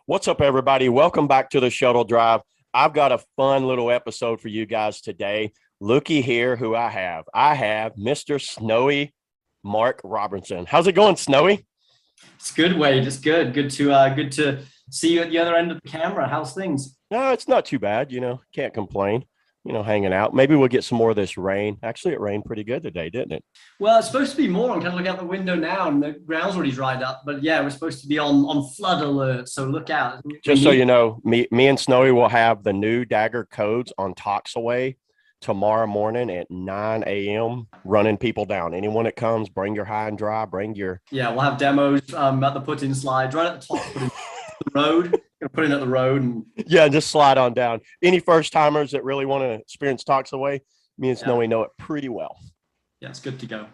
What's up, everybody? Welcome back to the Shuttle Drive. I've got a fun little episode for you guys today. Looky here who I have. I have Mr. Snowy Mark Robertson. How's it going, Snowy? It's good, Wade. It's good. Good to see you at the other end of the camera. How's things? No, it's not too bad. Can't complain. Hanging out. Maybe we'll get some more of this rain. Actually, it rained pretty good today, didn't it? Well, it's supposed to be more. I'm kind of looking out the window now, and the ground's already dried up. But yeah, we're supposed to be on flood alert, so look out. Just so you know, me and Snowy will have the new Dagger codes on Toxaway tomorrow morning at 9 a.m. running people down. Anyone that comes, bring your high and dry, bring your... Yeah, we'll have demos at the put-in slides right at the top, put in the road. Gonna put in at the road and just slide on down. Any first timers that really want to experience Toxaway, me and Snowy know it pretty well. Yeah, it's good to go.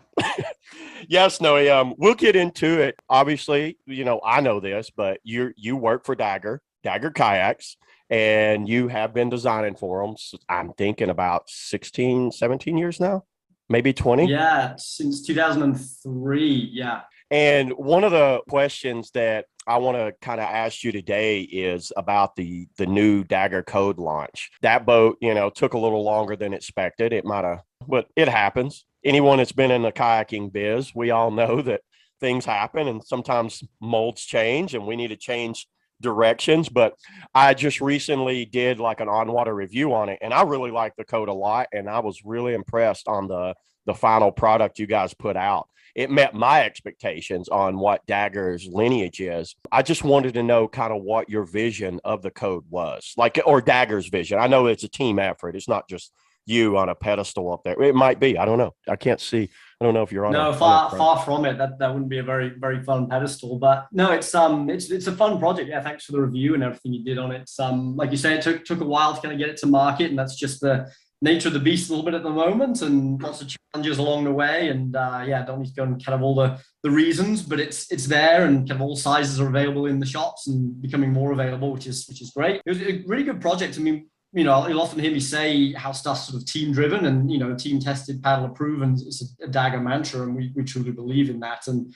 Yeah, Snowy. We'll get into it. Obviously, I know this, but you work for Dagger Kayaks, and you have been designing for them. So I'm thinking about 16, 17 years now, maybe 20. Yeah, since 2003. Yeah. And one of the questions that I want to kind of ask you today is about the new Dagger Code launch. That boat, took a little longer than expected. It might have, but it happens. Anyone that's been in the kayaking biz, we all know that things happen and sometimes molds change and we need to change directions. But I just recently did like an on-water review on it, and I really like the code a lot, and I was really impressed on the final product you guys put out. It met my expectations on what Dagger's lineage is. I just wanted to know kind of what your vision of the code was, or Dagger's vision. I know it's a team effort. It's not just you on a pedestal up there. It might be. I don't know. I can't see. I don't know if you're on. No, far from it. That wouldn't be a very, very fun pedestal. But no, it's a fun project. Yeah, thanks for the review and everything you did on it. It's like you say, it took a while to kind of get it to market, and that's just the nature of the beast a little bit at the moment, and lots of challenges along the way. And don't need to go into kind of all the reasons, but it's there, and kind of all sizes are available in the shops and becoming more available, which is great. It was a really good project. I mean, you'll often hear me say how stuff's sort of team driven and, team tested, paddle approved, and it's a Dagger mantra, and we truly believe in that. And,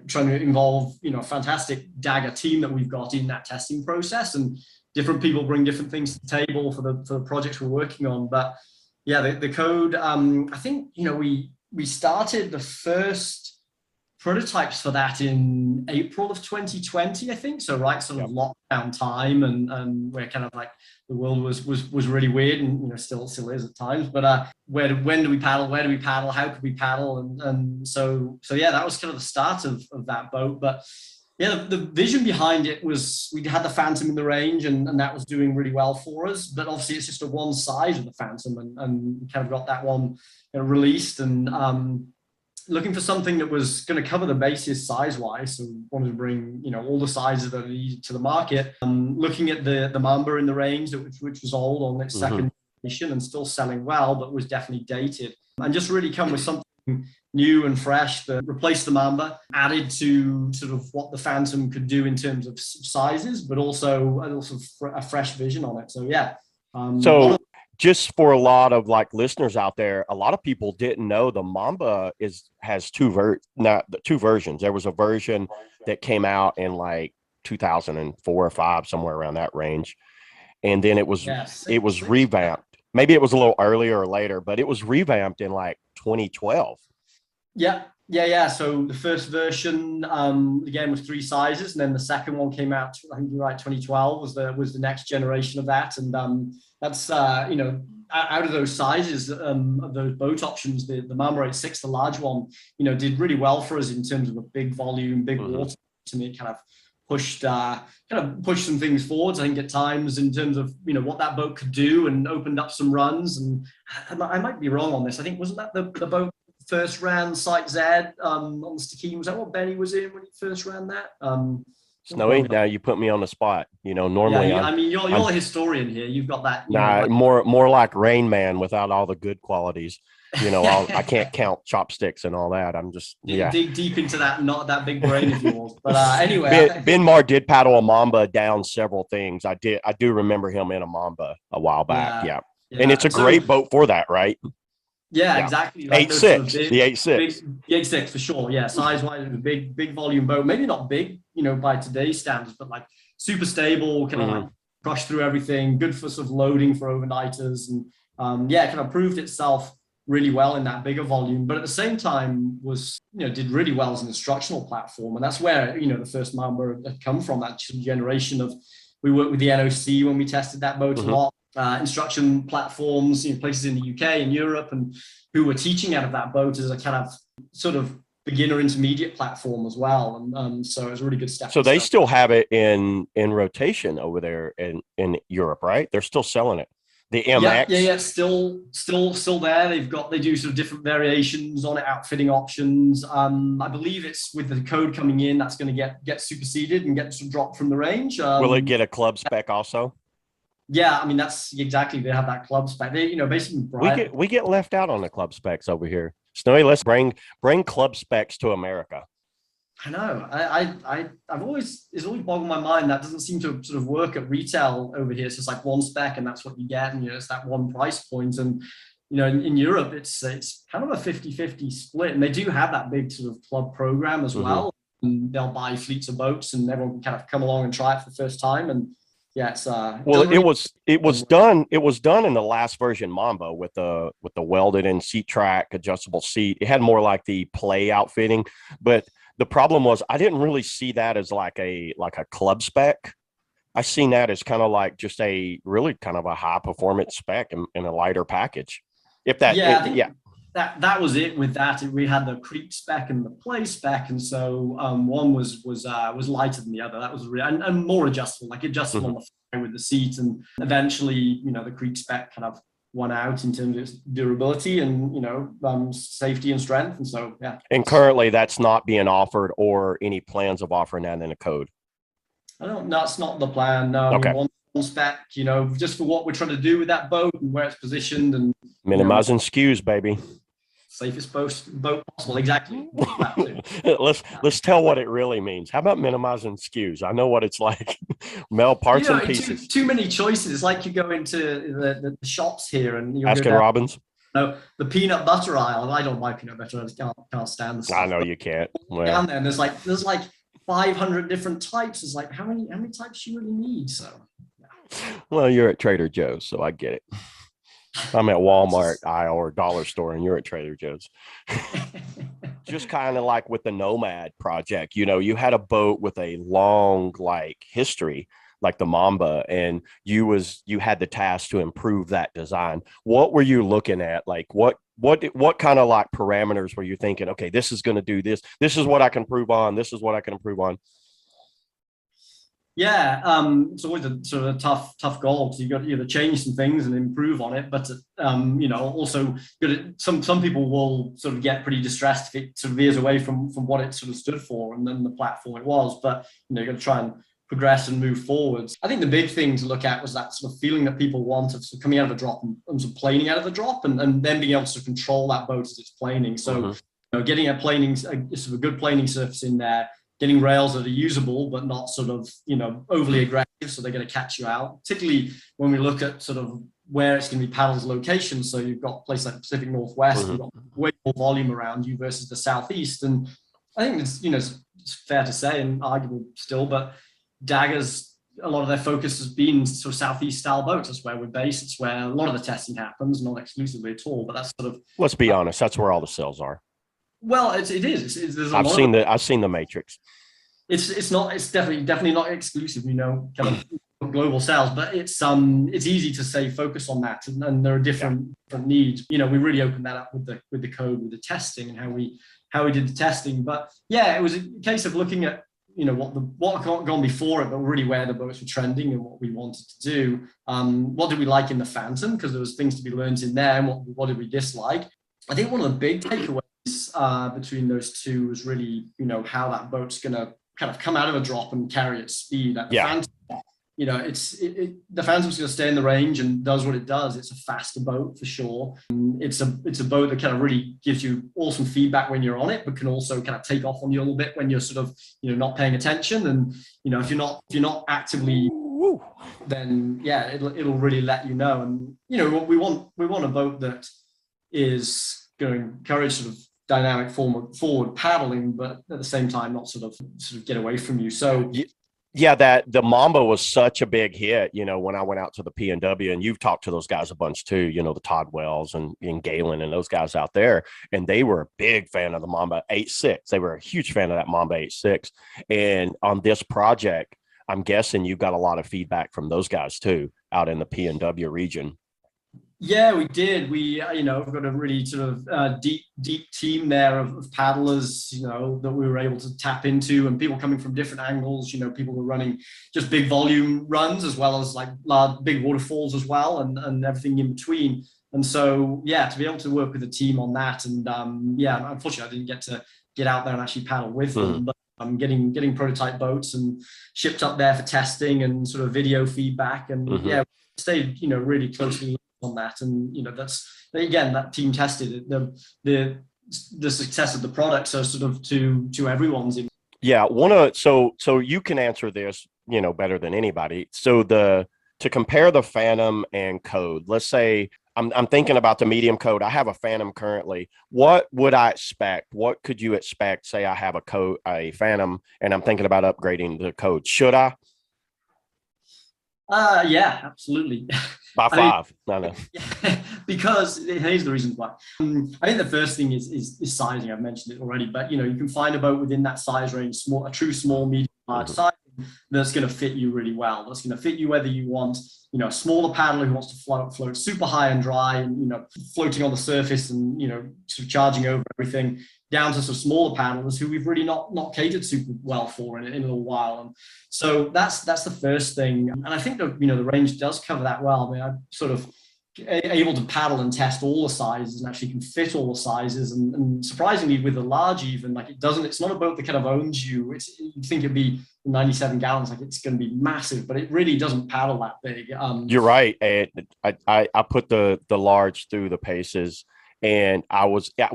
trying to involve, a fantastic Dagger team that we've got in that testing process, and different people bring different things to the table for the projects we're working on. But yeah, the code, I think, we started the first prototypes for that in April of 2020, I think. So right, sort of lockdown time, and where kind of like the world was really weird, and still is at times. But when do we paddle? Where do we paddle? How could we paddle? And so yeah, that was kind of the start of that boat. But yeah, the vision behind it was we had the Phantom in the range, and that was doing really well for us. But obviously, it's just a one side of the Phantom, and kind of got that one released, and looking for something that was going to cover the bases size-wise. So wanted to bring all the sizes that are needed to the market. Looking at the Mamba in the range, which was old on its second edition and still selling well, but was definitely dated, and just really come with something new and fresh that replaced the Mamba, added to sort of what the Phantom could do in terms of sizes, but also a fresh vision on it. So yeah. Just for a lot of listeners out there, a lot of people didn't know the Mamba has two versions. There was a version that came out in 2004 or 5, somewhere around that range, and then it was revamped. Maybe it was a little earlier or later, but it was revamped in 2012. Yeah. So the first version, again, was 3 sizes, and then the second one came out, I think you're right, 2012 was the next generation of that. And that's, out of those sizes, of those boat options, the Mamba 86, the large one, did really well for us in terms of a big volume, big water. To me, kind of pushed some things forwards, I think, at times, in terms of what that boat could do, and opened up some runs. And I might be wrong on this. I think, wasn't that the boat first ran Site Z on the Stikine? Was that what Benny was in when he first ran that? Snowy, now you put me on the spot. Normally, yeah, you're the historian here. You've got that. More like Rain Man without all the good qualities. I can't count chopsticks and all that. I'm just dig deep into that, not that big brain if you want. But anyway, Ben Mar did paddle a Mamba down several things. I do remember him in a Mamba a while back. Yeah. And it's a great boat for that, right? Yeah, Yeah. exactly. Like Eight those sort of six, the eight big, six. the 86 for sure. Yeah, size wise, it was a big volume boat. Maybe not big, by today's standards, but like super stable, kind of like crush through everything, good for sort of loading for overnighters, and yeah, kind of proved itself really well in that bigger volume. But at the same time, was did really well as an instructional platform, and that's where the first Mamba had come from. That generation of we worked with the NOC when we tested that boat a lot. Instruction platforms, places in the UK and Europe, and who were teaching out of that boat as a kind of sort of beginner intermediate platform as well. And so it was a really good step. So they still have it in rotation over there in Europe, right? They're still selling it. The MX. Yeah. Still there. They do sort of different variations on it, outfitting options. I believe it's with the code coming in that's going to get superseded and get sort of dropped from the range. Will it get a club spec also? Yeah, I mean that's exactly. They have that club spec. They, basically we get left out on the club specs over here. Snowy, let's bring club specs to America. I know. I've always boggled my mind that doesn't seem to sort of work at retail over here. It's just like one spec and that's what you get, and it's that one price point. And in Europe, it's kind of a 50-50 split, and they do have that big sort of club program as well. And they'll buy fleets of boats, and everyone can kind of come along and try it for the first time. And yeah, it's it was done in the last version Mamba with the welded in seat track, adjustable seat. It had more like the play outfitting, but the problem was I didn't really see that as like a club spec. I seen that as kind of like just a really kind of a high performance spec in a lighter package. If that, that was it with that. We had the creep spec and the play spec, and so one was lighter than the other. That was really and more adjustable, like adjustable on the fly with the seat. And eventually, the creep spec kind of won out in terms of its durability and safety and strength. And so yeah. And currently, that's not being offered, or any plans of offering that in a code. That's not the plan. No. Okay. I mean, one spec, just for what we're trying to do with that boat and where it's positioned, and minimizing SKUs, baby. Safest boat possible. Exactly. Let's tell what it really means. How about minimizing SKUs? I know what it's like. Metal parts and pieces. Too many choices. It's like you go into the shops here and you Asking Robbins. No, the peanut butter aisle. I don't buy peanut butter. I just can't stand the stuff. I know you can't. Well, down there, and there's like 500 different types. It's like how many types you really need? So. Yeah. Well, you're at Trader Joe's, so I get it. I'm at Walmart aisle or dollar store, and you're at Trader Joe's. Just kind of like with the Nomad project, you had a boat with a long history, like the Mamba, and you had the task to improve that design. What were you looking at? Like what kind of parameters were you thinking? Okay, this is going to do this. This is what I can improve on. This is what I can improve on. Yeah, it's always a sort of a tough goal, because you either change some things and improve on it, but also some people will sort of get pretty distressed if it sort of veers away from what it sort of stood for and then the platform it was. But you've got to try and progress and move forwards. I think the big thing to look at was that sort of feeling that people want of sort of coming out of the drop and sort of planing out of the drop, and then being able to control that boat as it's planing. So getting a good planing surface in there, getting rails that are usable but not sort of overly aggressive, so they're going to catch you out. Particularly when we look at sort of where it's going to be paddles location. So you've got places like Pacific Northwest, you've got way more volume around you versus the Southeast. And I think it's fair to say, and arguable still, but Daggers, a lot of their focus has been sort of Southeast style boats. That's where we're based. It's where a lot of the testing happens, not exclusively at all, but that's sort of. Let's be honest, that's where all the sales are. Well, it is. I've seen the Matrix. It's definitely not exclusive, kind of global sales, but it's easy to say focus on that, and there are different needs. We really opened that up with the code, with the testing, and how we did the testing. But yeah, it was a case of looking at what had gone before it, but really where the boats were trending and what we wanted to do. What did we like in the Phantom? Because there was things to be learned in there, and what did we dislike? I think one of the big takeaways between those two was really, how that boat's going to kind of come out of a drop and carry its speed. At the Phantom, the Phantom's going to stay in the range and does what it does. It's a faster boat for sure. It's a boat that kind of really gives you awesome feedback when you're on it, but can also kind of take off on you a little bit when you're sort of not paying attention. And if you're not actively, then it'll really let you know. And we want a boat that is going to encourage sort of dynamic forward paddling, but at the same time not sort of get away from you. So yeah, that the Mamba was such a big hit, when I went out to the PNW, and you've talked to those guys a bunch too, the Todd Wells and Galen and those guys out there, and they were a big fan of the Mamba 8.6. They were a huge fan of that Mamba 8.6. And on this project, I'm guessing you got a lot of feedback from those guys too, out in the PNW region. Yeah, we did. We've got a really sort of deep team there of paddlers, that we were able to tap into, and people coming from different angles. People were running just big volume runs as well as like large, big waterfalls as well, and everything in between. And so, yeah, to be able to work with a team on that, and unfortunately, I didn't get to get out there and actually paddle with them, but I'm getting prototype boats and shipped up there for testing and sort of video feedback, and we stayed really closely on that. And that's, again, that team tested it, the success of the product, so sort of to everyone's so you can answer this better than anybody. So to compare the Phantom and Code, let's say I'm thinking about the medium Code. I have a Phantom currently. What would I expect? What could you expect? Say I have a Phantom and I'm thinking about upgrading the Code. Should I? Yeah, absolutely. By 5. No. Because here's the reason why. I think the first thing is sizing. I've mentioned it already, but you can find a boat within that size range, a true small, medium, large size, that's going to fit you really well. That's going to fit you whether you want, a smaller paddler who wants to float super high and dry, and floating on the surface and sort of charging over everything, down to sort of smaller paddlers who we've really not catered super well for in a little while. And so that's the first thing. And I think that the range does cover that well. I mean, I'm sort of able to paddle and test all the sizes and actually can fit all the sizes. And surprisingly, with the large, even like it's not a boat that kind of owns you. You'd think it'd be 97 gallons, like it's going to be massive, but it really doesn't paddle that big. You're right. I put the large through the paces. And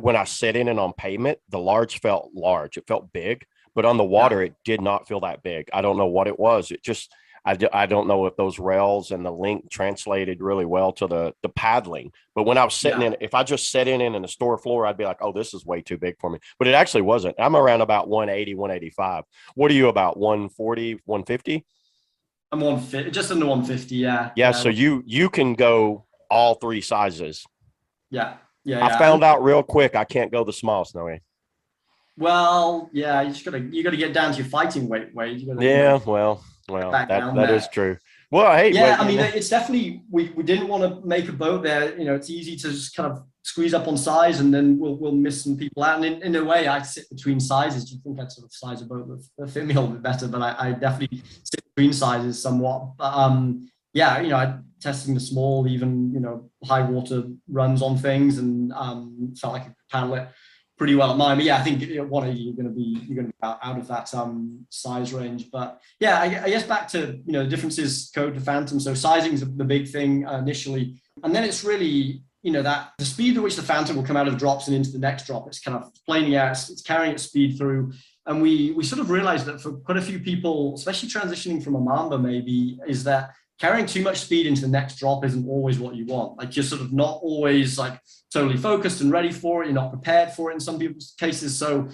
when I set in it on pavement, the large felt large. It felt big, but on the water, it did not feel that big. I don't know what it was. It just, I don't know if those rails and the link translated really well to the paddling. But when I was sitting in, if I just set in the store floor, I'd be like, oh, this is way too big for me. But it actually wasn't. I'm around about 180, 185. What are you about, 140, 150? I'm 150, just under 150, yeah. Yeah, so you can go all 3 sizes. Yeah. I found out real quick I can't go the smallest, no way. Well, yeah, you gotta get down to your fighting weight, Wade. Well, that is true. Well, hey, yeah, I mean, it's definitely we didn't want to make a boat there. It's easy to just kind of squeeze up on size, and then we'll miss some people out. And in a way, I sit between sizes. Do you think I'd sort of size a boat that fit me a little bit better? But I definitely sit between sizes somewhat. But I testing the small, even high water runs on things, and felt like I could paddle it pretty well at mine. But yeah, I think 180 you're going to be out of that size range. But yeah, I guess back to the differences Code to Phantom. So sizing is the big thing initially, and then it's really that the speed at which the Phantom will come out of drops and into the next drop. It's kind of planing out. It's carrying its speed through. And we sort of realized that for quite a few people, especially transitioning from a Mamba, maybe, is that carrying too much speed into the next drop isn't always what you want. Like, you're sort of not always like totally focused and ready for it. You're not prepared for it in some people's cases. So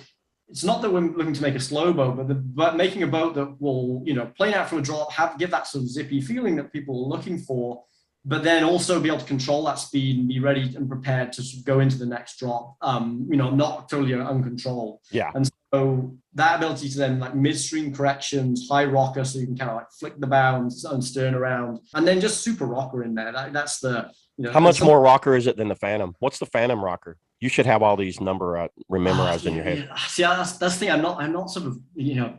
it's not that we're looking to make a slow boat, but making a boat that will, plane out from a drop, give that sort of zippy feeling that people are looking for, but then also be able to control that speed and be ready and prepared to sort of go into the next drop, not totally uncontrolled. Yeah. And so that ability to then like midstream corrections, high rocker, so you can kind of like flick the bows and stern around, and then just super rocker in there. That's the, how much more rocker is it than the Phantom? What's the Phantom rocker? You should have all these memorized in your head. See, that's the thing. I'm not sort of,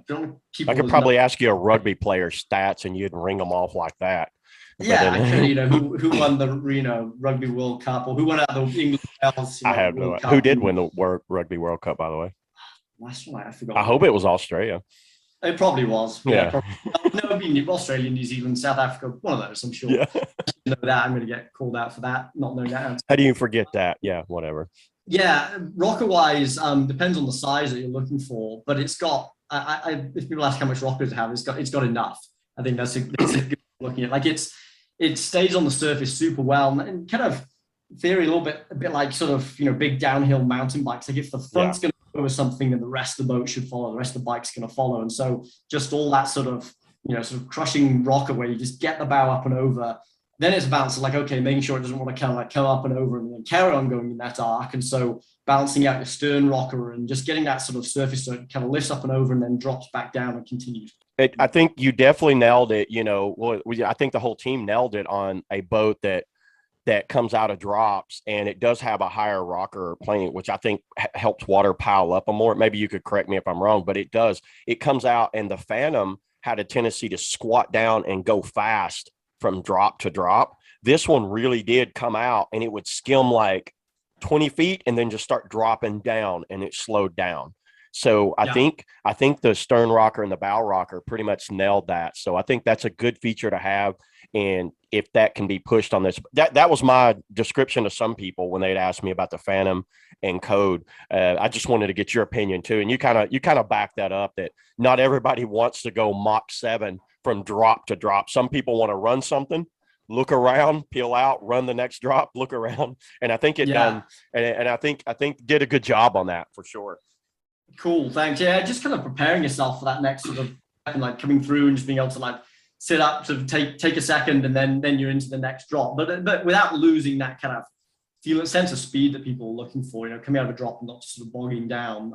don't keep. I could probably ask you a rugby player's stats and you'd ring them off like that. Yeah, I could, who won the Rugby World Cup, or who won out the England Wales? I have no idea. Who did win the Rugby World Cup, by the way? Last one, I forgot. I hope it was Australia. It probably was. Yeah. No, it'd be Australia, New Zealand, South Africa, one of those, I'm sure. Yeah. Know that I'm going to get called out for that, not knowing that. How do you forget that? Yeah, whatever. Yeah, rocker wise, depends on the size that you're looking for, but it's got. If people ask how much rockers it have, it's got enough. I think that's a good looking at. Like, it stays on the surface super well, and kind of theory a bit like sort of, big downhill mountain bikes. Like if the front's going to go over something, then the rest of the boat should follow. The rest of the bike's going to follow. And so just all that sort of crushing rocker where you just get the bow up and over. Then it's a balance of like, okay, making sure it doesn't want to kind of like come up and over and then carry on going in that arc. And so balancing out your stern rocker and just getting that sort of surface so it kind of lifts up and over and then drops back down and continues. I think you definitely nailed it. I think the whole team nailed it on a boat that comes out of drops, and it does have a higher rocker plane, which I think helps water pile up more. Maybe you could correct me if I'm wrong, but it does. It comes out, and the Phantom had a tendency to squat down and go fast from drop to drop. This one really did come out, and it would skim like 20 feet and then just start dropping down, and it slowed down. So I think the stern rocker and the bow rocker pretty much nailed that. So I think that's a good feature to have. And if that can be pushed on this, that was my description to some people when they'd asked me about the Phantom and Code. I just wanted to get your opinion too. And you kind of back that up, that not everybody wants to go Mach 7 from drop to drop. Some people want to run something, look around, peel out, run the next drop, look around. And I think it done. And I think did a good job on that for sure. Cool, thanks. Yeah, just kind of preparing yourself for that next sort of like coming through and just being able to like sit up, sort of take a second, and then you're into the next drop. But without losing that kind of sense of speed that people are looking for, coming out of a drop and not just sort of bogging down.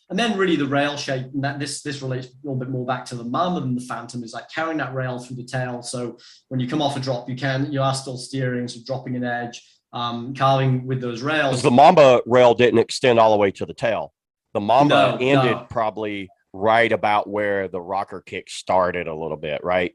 And then really the rail shape, and that this relates a little bit more back to the Mamba than the Phantom, is like carrying that rail through the tail. So when you come off a drop, you are still steering, so dropping an edge, carving with those rails. The Mamba rail didn't extend all the way to the tail. The Mamba ended probably right about where the rocker kick started a little bit, right?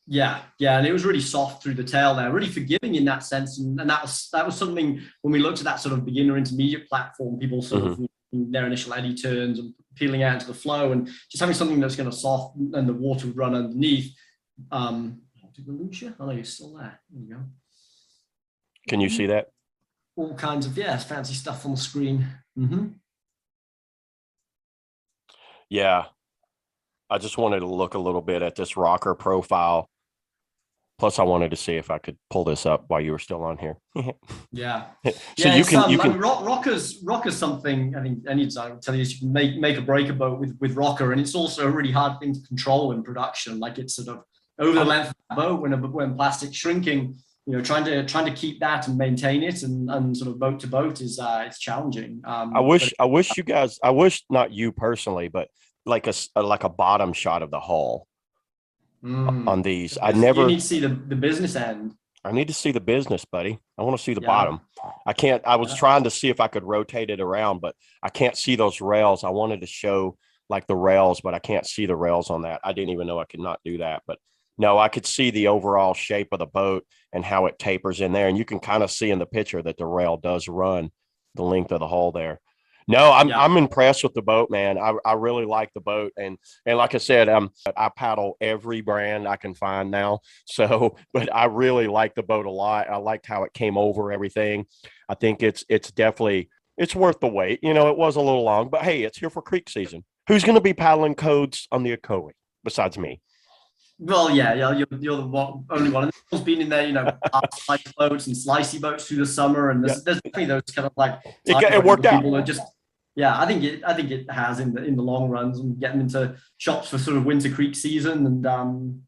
Yeah, and it was really soft through the tail there, really forgiving in that sense. And that was something when we looked at that sort of beginner intermediate platform, people sort of their initial eddy turns and peeling out into the flow, and just having something that's going to soft and the water would run underneath. Did we lose you? Oh no, you're still there. There you go. Can you see that? All kinds of fancy stuff on the screen. Yeah, I just wanted to look a little bit at this rocker profile. Plus, I wanted to see if I could pull this up while you were still on here. Yeah. So you can Rocker's something. I think any designer will tell you is you can make or break a boat with rocker, and it's also a really hard thing to control in production. Like it's sort of over the length of the boat when plastic's shrinking. Trying to keep that and maintain it and sort of boat to boat is it's challenging. I wish you guys, not you personally, but like a bottom shot of the hull on these. You need to see the business end. I need to see the business, buddy. I want to see the bottom. I can't. I was trying to see if I could rotate it around, but I can't see those rails. I wanted to show like the rails, but I can't see the rails on that. I didn't even know I could not do that, but. No, I could see the overall shape of the boat and how it tapers in there. And you can kind of see in the picture that the rail does run the length of the hull there. No, I'm impressed with the boat, man. I really like the boat. And like I said, I paddle every brand I can find now. So, but I really like the boat a lot. I liked how it came over everything. I think it's definitely, it's worth the wait. It was a little long, but hey, it's here for creek season. Who's going to be paddling codes on the Ocoee besides me? Well, you're the only one. There's been in there, slice boats and slicey boats through the summer, and there's definitely those kind of like it worked out. People are just, I think it has in the long runs and getting into shops for sort of winter creek season, and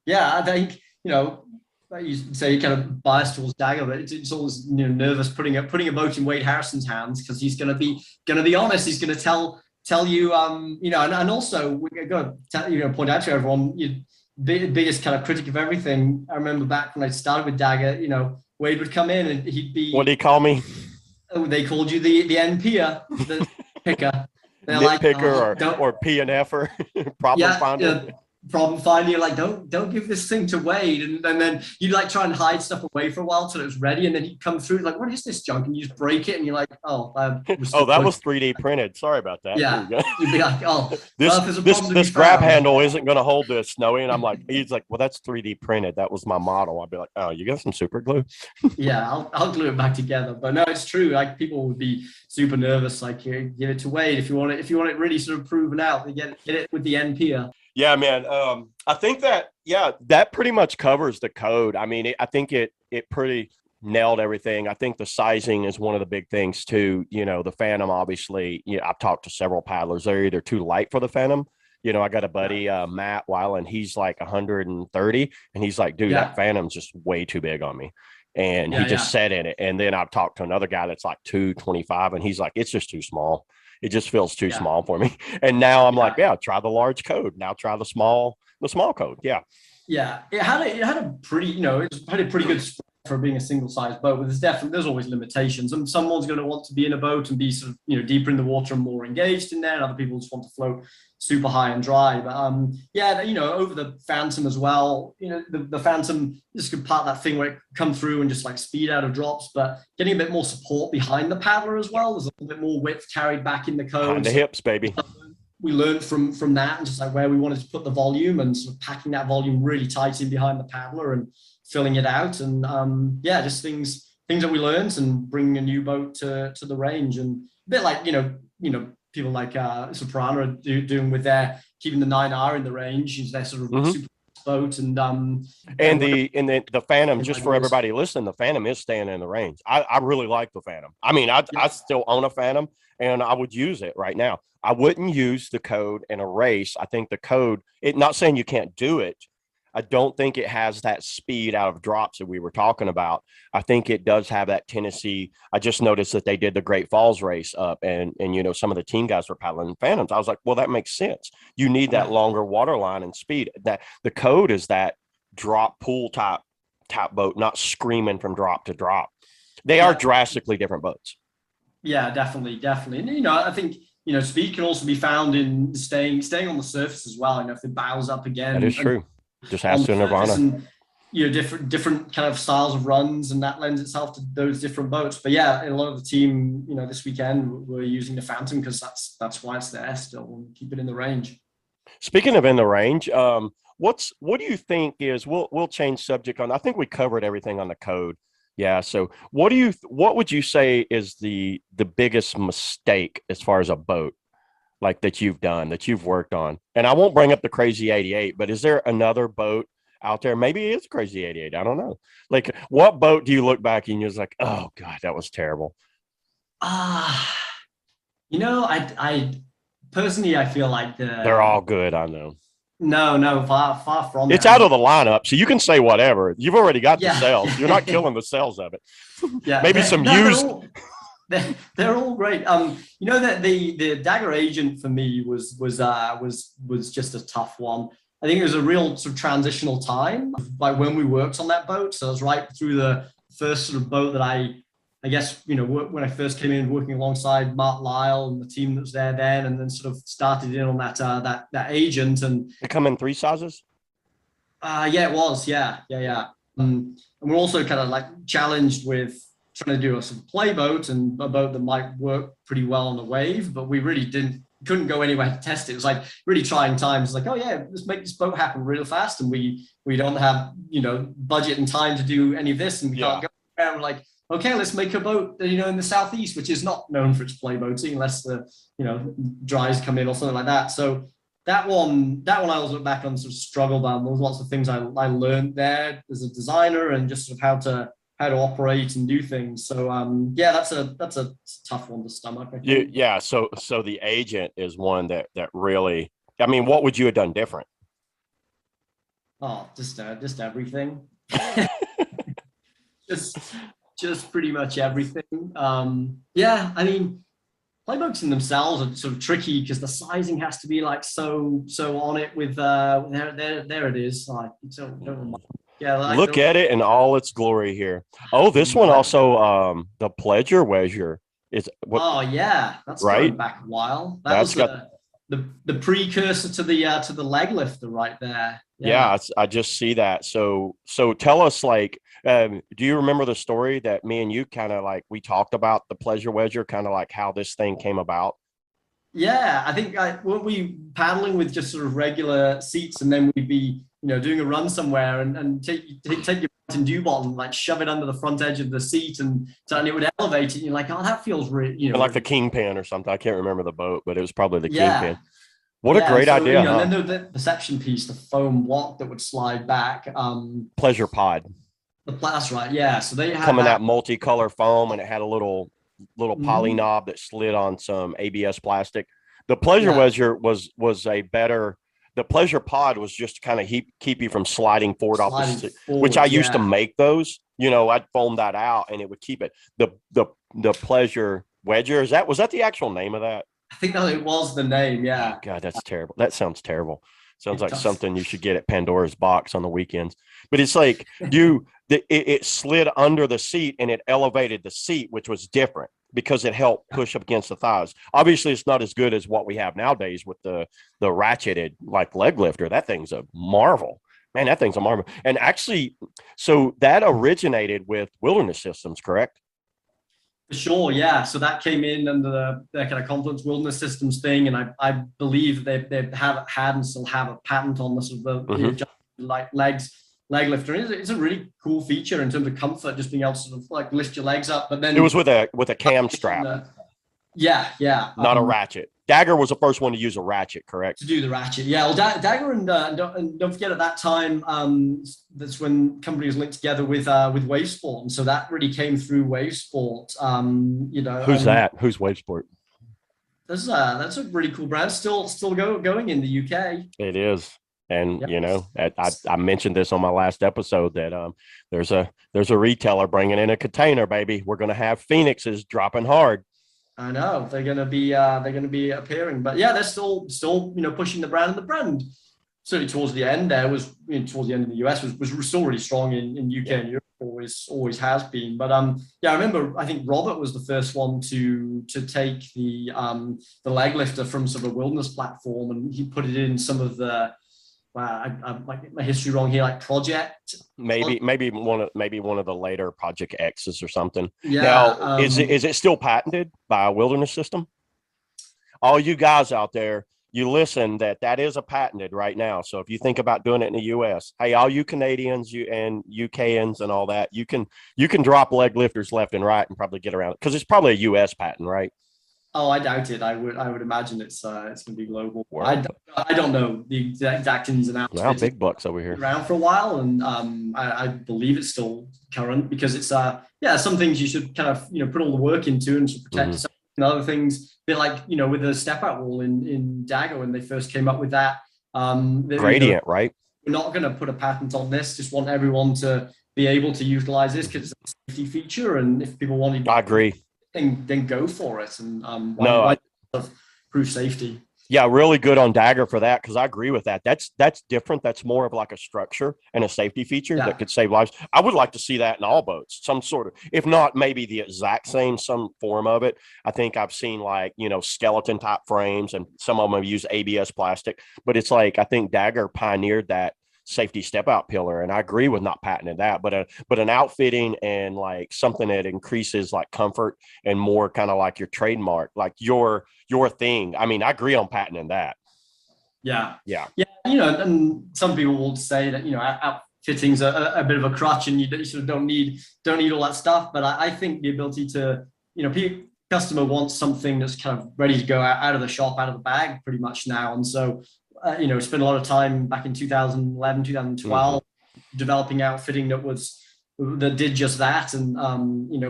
I think you say you're kind of biased towards Dagger, but it's always nervous putting a boat in Wade Harrison's hands because he's going to be honest. He's going to tell you and also we're going to point out to everyone biggest kind of critic of everything. I remember back when I started with Dagger, Wade would come in and he'd be. What did he call me? Oh, they called you the NPer, the picker. They're nitpicker like, or P&F-er, problem finder. Problem finder. You're like, don't give this thing to Wade, and then you'd like try and hide stuff away for a while till it was ready, and then he'd come through like, what is this junk? And you just break it, and you're like, that was 3D printed. Sorry about that. Yeah, you'd be like, this grab handle isn't going to hold this, Snowy, and I'm like, he's like, well, that's 3D printed. That was my model. I'd be like, oh, you got some super glue? Yeah, I'll glue it back together. But no, it's true. Like people would be super nervous. Like, give it to Wade if you want it really sort of proven out. They get it with the NPer. Yeah, man. I think that pretty much covers the code. I mean, I think it pretty nailed everything. I think the sizing is one of the big things too. The Phantom, obviously, I've talked to several paddlers. They're either too light for the Phantom. I got a buddy, Matt Weiland, he's like 130, and he's like, dude, that Phantom's just way too big on me. And he just sat in it. And then I've talked to another guy that's like 225, and he's like, it's just too small. It just feels too small for me. And now I'm like, try the large code. Now try the small code. Yeah. Yeah. It had a pretty, it had a pretty good spread for being a single size boat, but there's always limitations. And someone's going to want to be in a boat and be sort of, deeper in the water and more engaged in there. And other people just want to float super high and dry. But over the Phantom as well, the Phantom is part of that thing where it come through and just like speed out of drops, but getting a bit more support behind the paddler as well. There's a little bit more width carried back in the code. Behind the hips, baby. We learned from that, and just like where we wanted to put the volume and sort of packing that volume really tight in behind the paddler and filling it out. And just things that we learned and bringing a new boat to the range. And a bit like, people like Soprano are doing with their keeping the 9R in the range, is their sort of super boat. And the Phantom, just for everybody listening, the Phantom is staying in the range. I really like the Phantom. I mean, I still own a Phantom, and I would use it right now. I wouldn't use the code in a race. I think the code, not saying you can't do it. I don't think it has that speed out of drops that we were talking about. I think it does have that tendency. I just noticed that they did the Great Falls race up, and some of the team guys were paddling Phantoms. I was like, well, that makes sense. You need that longer water line and speed. That the code is that drop pool type boat, not screaming from drop to drop. They are drastically different boats. Yeah, definitely. And, I think, speed can also be found in staying on the surface as well. If it bows up again. That is true. Just has to Nirvana. And, different kind of styles of runs, and that lends itself to those different boats. But a lot of the team, this weekend we're using the Phantom because that's why it's there still, and keep it in the range. Speaking of in the range, what do you think is? We'll change subject on. I think we covered everything on the code. Yeah. So what would you say is the biggest mistake as far as a boat, like that you've done, that you've worked on? And I won't bring up the Crazy 88, but is there another boat out there? Maybe it's Crazy 88. I don't know. Like, what boat do you look back and you're just like, oh God, that was terrible? I personally, I feel like they're all good. I know. No, far from it's out of the lineup, so you can say whatever. You've already got the sales. You're not killing the sales of it. Maybe some used. They're all great. That the Dagger Agent for me was just a tough one. I think it was a real sort of transitional time, like when we worked on that boat. So it was right through the first sort of boat that I guess, when I first came in working alongside Mark Lyle and the team that was there then, and then sort of started in on that Agent. And they come in 3 sizes? It was. Yeah. And we're also kind of like challenged with trying to do a sort of play boat and a boat that might work pretty well on the wave, but we really couldn't go anywhere to test it. It was like really trying times. Like, oh yeah, let's make this boat happen real fast. And we don't have, budget and time to do any of this. And we can't go around. We're like, okay, let's make a boat, in the Southeast, which is not known for its play boating unless the, dries come in or something like that. So that one I always look back on, sort of struggled on. There was lots of things I learned there as a designer, and just sort of how to operate and do things. So that's a tough one to stomach. I think. Yeah. So the Agent is one that really, I mean, what would you have done different? Oh, just everything. just pretty much everything. I mean, playboats in themselves are sort of tricky because the sizing has to be like so on it with there it is. Like, don't remind. Yeah, look at it in all its glory here. Oh, this one also, the Pleasure Wedger is. Oh yeah, that's right. Going back a while. That's got the precursor to the leg lifter right there. Yeah, I just see that. So tell us, like, do you remember the story that me and you kind of like we talked about the Pleasure Wedger, kind of like how this thing came about? Yeah, I think weren't we paddling with just sort of regular seats, and then we'd be doing a run somewhere and take your Mountain Dew bottle and like shove it under the front edge of the seat, and it would elevate it. And you're like, oh, that feels really, like the Kingpin or something. I can't remember the boat, but it was probably the Kingpin. What a great idea! Huh? And then the perception piece, the foam block that would slide back. Pleasure Pod. That's right. Yeah. So they had Coming that. that multicolor foam, and it had a little poly Mhm. knob that slid on some ABS plastic. The pleasure Yeah. wedger was a better. The pleasure pod was just to kind of keep you from sliding forward off the Sliding seat, which I forward. used to Yeah. make those. I'd foam that out and it would keep it. The pleasure wedger, was that the actual name of that? I think that it was the name. Oh Yeah. God, that's terrible. That sounds terrible. Sounds It like does. something you should get at Pandora's box on the weekends. But it's like it slid under the seat and it elevated the seat, which was different because it helped push up against the thighs. Obviously, it's not as good as what we have nowadays with the ratcheted like leg lifter. That thing's a marvel. Man, that thing's a marvel. And actually, so that originated with Wilderness Systems, correct? Sure, yeah. So that came in under the kind of Confluence Wilderness Systems thing, and I believe they have had and still have a patent on the sort of the Mm-hmm. adjusted leg lifter. And it's a really cool feature in terms of comfort, just being able to sort of like lift your legs up, but It was then with a cam strap, yeah, yeah. not a ratchet. Dagger was the first one to use a ratchet, correct? To do the ratchet. Yeah, well, Dagger and don't forget at that time, that's when companies linked together with Wavesport, and so that really came through Wavesport. Who's And that? Who's Wavesport? that's a really cool brand. Still going in the UK. It is. And Yeah, I mentioned this on my last episode that there's a retailer bringing in a container, baby. We're going to have Phoenixes dropping hard. I know they're gonna be appearing, but yeah, they're still pushing the brand, and the brand certainly towards the end there was towards the end in the US was still really strong in UK and Europe, always has been. But yeah, I remember I think Robert was the first one to take the leg lifter from sort of a wilderness platform, and he put it in some of the I might get my history wrong here, like Project. Maybe one of the later Project X's or something. Yeah, Now, is it still patented by a Wilderness System? All you guys out there, you listen, that is a patented right now. So if you think about doing it in the US, hey, all you Canadians, and UKans and all that, you can drop leg lifters left and right and probably get around it because it's probably a US patent, right? Oh, I doubt it. I would imagine it's going to be global. Well, I don't know the exact ins and outs. well, It's big bucks over here. been around for a while, and I believe it's still current because it's some things you should kind of put all the work into and to protect yourself. And other things, a bit like with the step out wall in Dagger when they first came up with that. Gradient, right? We're not going to put a patent on this. Just want everyone to be able to utilize this because it's a safety feature, and if people want to, I agree. then go for it. And No, why prove safety? Yeah, really good on Dagger for that because I agree with that. That's different. That's more of like a structure and a safety feature that could save lives. I would like to see that in all boats, some sort of, if not maybe the exact same, some form of it. I think I've seen like skeleton type frames, and some of them use ABS plastic. But it's like I think Dagger pioneered that safety step out pillar, and I agree with not patenting that, but an outfitting and like something that increases like comfort and more kind of like your trademark, like your thing. I mean, I agree on patenting that. Yeah, Yeah. and some people will say that outfitting's a bit of a crutch, and you sort of don't need all that stuff. But I think the ability to customer wants something that's kind of ready to go out of the shop, out of the bag, pretty much now, and so spent a lot of time back in 2011, 2012 developing outfitting that did just that, and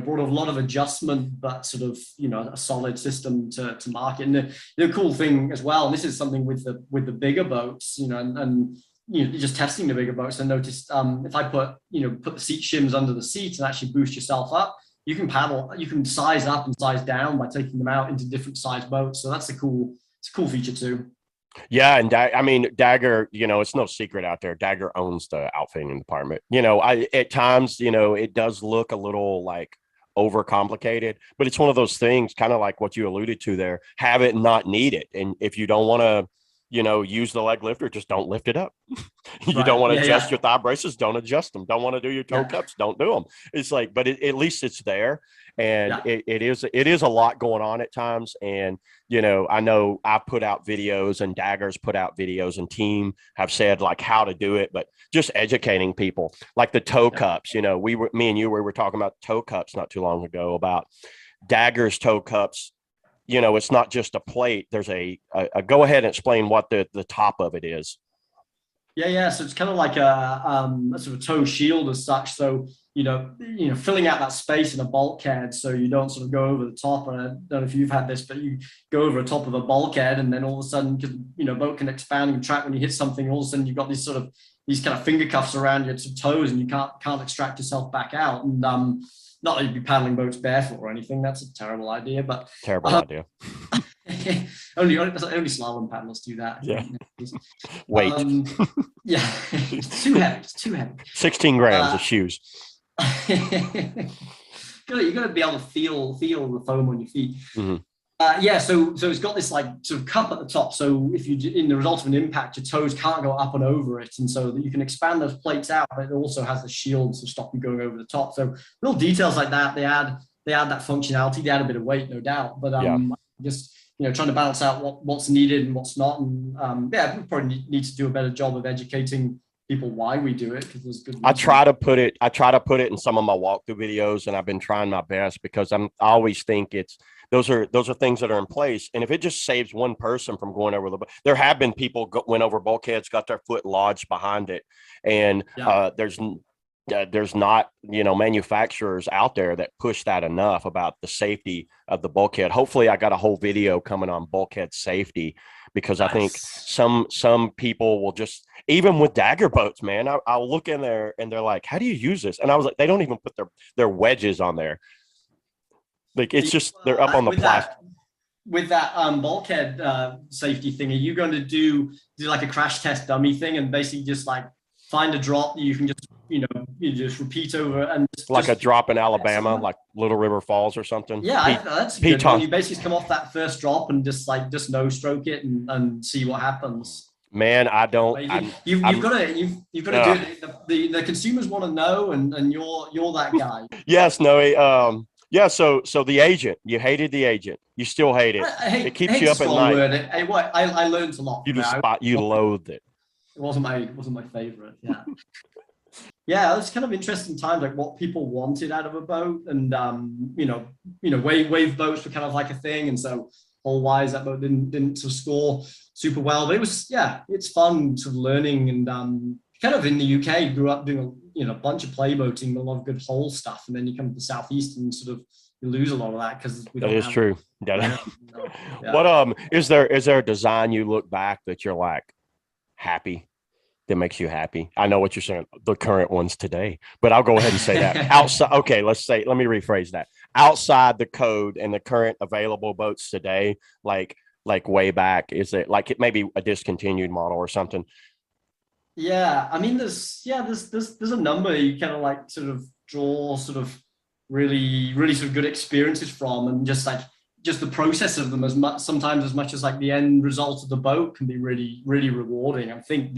brought a lot of adjustment, but sort of a solid system to market. And the cool thing as well, and this is something with the bigger boats, and just testing the bigger boats, I noticed if I put the seat shims under the seat and actually boost yourself up, you can size up and size down by taking them out into different size boats. So it's a cool feature too. Yeah, and I mean Dagger, it's no secret out there. Dagger owns the outfitting department. I at times, it does look a little like overcomplicated, but it's one of those things, kind of like what you alluded to there. Have it and not need it, and if you don't want to, use the leg lifter, just don't lift it up. You don't want to adjust your thigh braces, don't adjust them. Don't want to do your toe cups, don't do them. It's like, but at least it's there, and it is a lot going on at times. And I know I put out videos, and Daggers put out videos, and team have said like how to do it, but just educating people, like the toe cups. Me and you we were talking about toe cups not too long ago about Daggers toe cups. It's not just a plate. There's a go ahead and explain what the top of it is. Yeah. So it's kind of like a sort of toe shield as such. So filling out that space in a bulkhead, so you don't sort of go over the top. And I don't know if you've had this, but you go over the top of a bulkhead, and then all of a sudden, boat can expand and contract when you hit something. All of a sudden, you've got these kind of finger cuffs around your toes, and you can't extract yourself back out. And not that you'd be paddling boats barefoot or anything. That's a terrible idea. But Terrible idea. only slalom paddlers do that. Yeah. Wait. Yeah, it's too heavy. It's too heavy. 16 grams of shoes. You got to be able to feel the foam on your feet. Mm-hmm. So it's got this like sort of cup at the top. So if you, in the result of an impact, your toes can't go up and over it, and so that you can expand those plates out, but it also has the shield to stop you going over the top. So little details like that, they add that functionality. They add a bit of weight, no doubt, but just trying to balance out what's needed and what's not, and we probably need to do a better job of educating people why we do it, because there's good reason. I try to put it in some of my walkthrough videos, and I've been trying my best, because I always think those are things that are in place, and if it just saves one person from going over there have been people went over bulkheads, got their foot lodged behind it, and there's not manufacturers out there that push that enough about the safety of the bulkhead. Hopefully I got a whole video coming on bulkhead safety, because I think some people will just, even with Dagger boats, man, I'll look in there and they're like, how do you use this? And I was like, they don't even put their wedges on there. Like, it's just, they're up on the plastic. With that bulkhead safety thing, are you going to do like a crash test dummy thing, and basically just like find a drop that you can just you just repeat over, and like a drop in Alabama, like Little River Falls or something? Yeah, that's good. You basically come off that first drop and just no stroke it and see what happens. Man, I don't. You've got to do it. The consumers want to know, and you're that guy. Yes, no. Yeah. So the agent, you hated the agent. You still hate it. It keeps you up at night. I learned a lot. You loathed it. It wasn't my favorite. Yeah. Yeah, it was kind of interesting times, like what people wanted out of a boat, and wave boats were kind of like a thing, and so all wise that boat didn't sort of score super well, but it was it's fun sort of learning, and kind of in the UK grew up doing a bunch of play boating, a lot of good whole stuff, and then you come to the southeast and sort of you lose a lot of that because that is true. Yeah. What is there a design you look back that you're like happy? That makes you happy? I know what you're saying, the current ones today, but I'll go ahead and say that. Outside, okay, let me rephrase that. Outside the code and the current available boats today, like way back, is it like it may be a discontinued model or something? Yeah, I mean, there's a number you kind of like sort of draw sort of really sort of good experiences from, and just the process of them sometimes as much as like the end result of the boat can be really, really rewarding. I think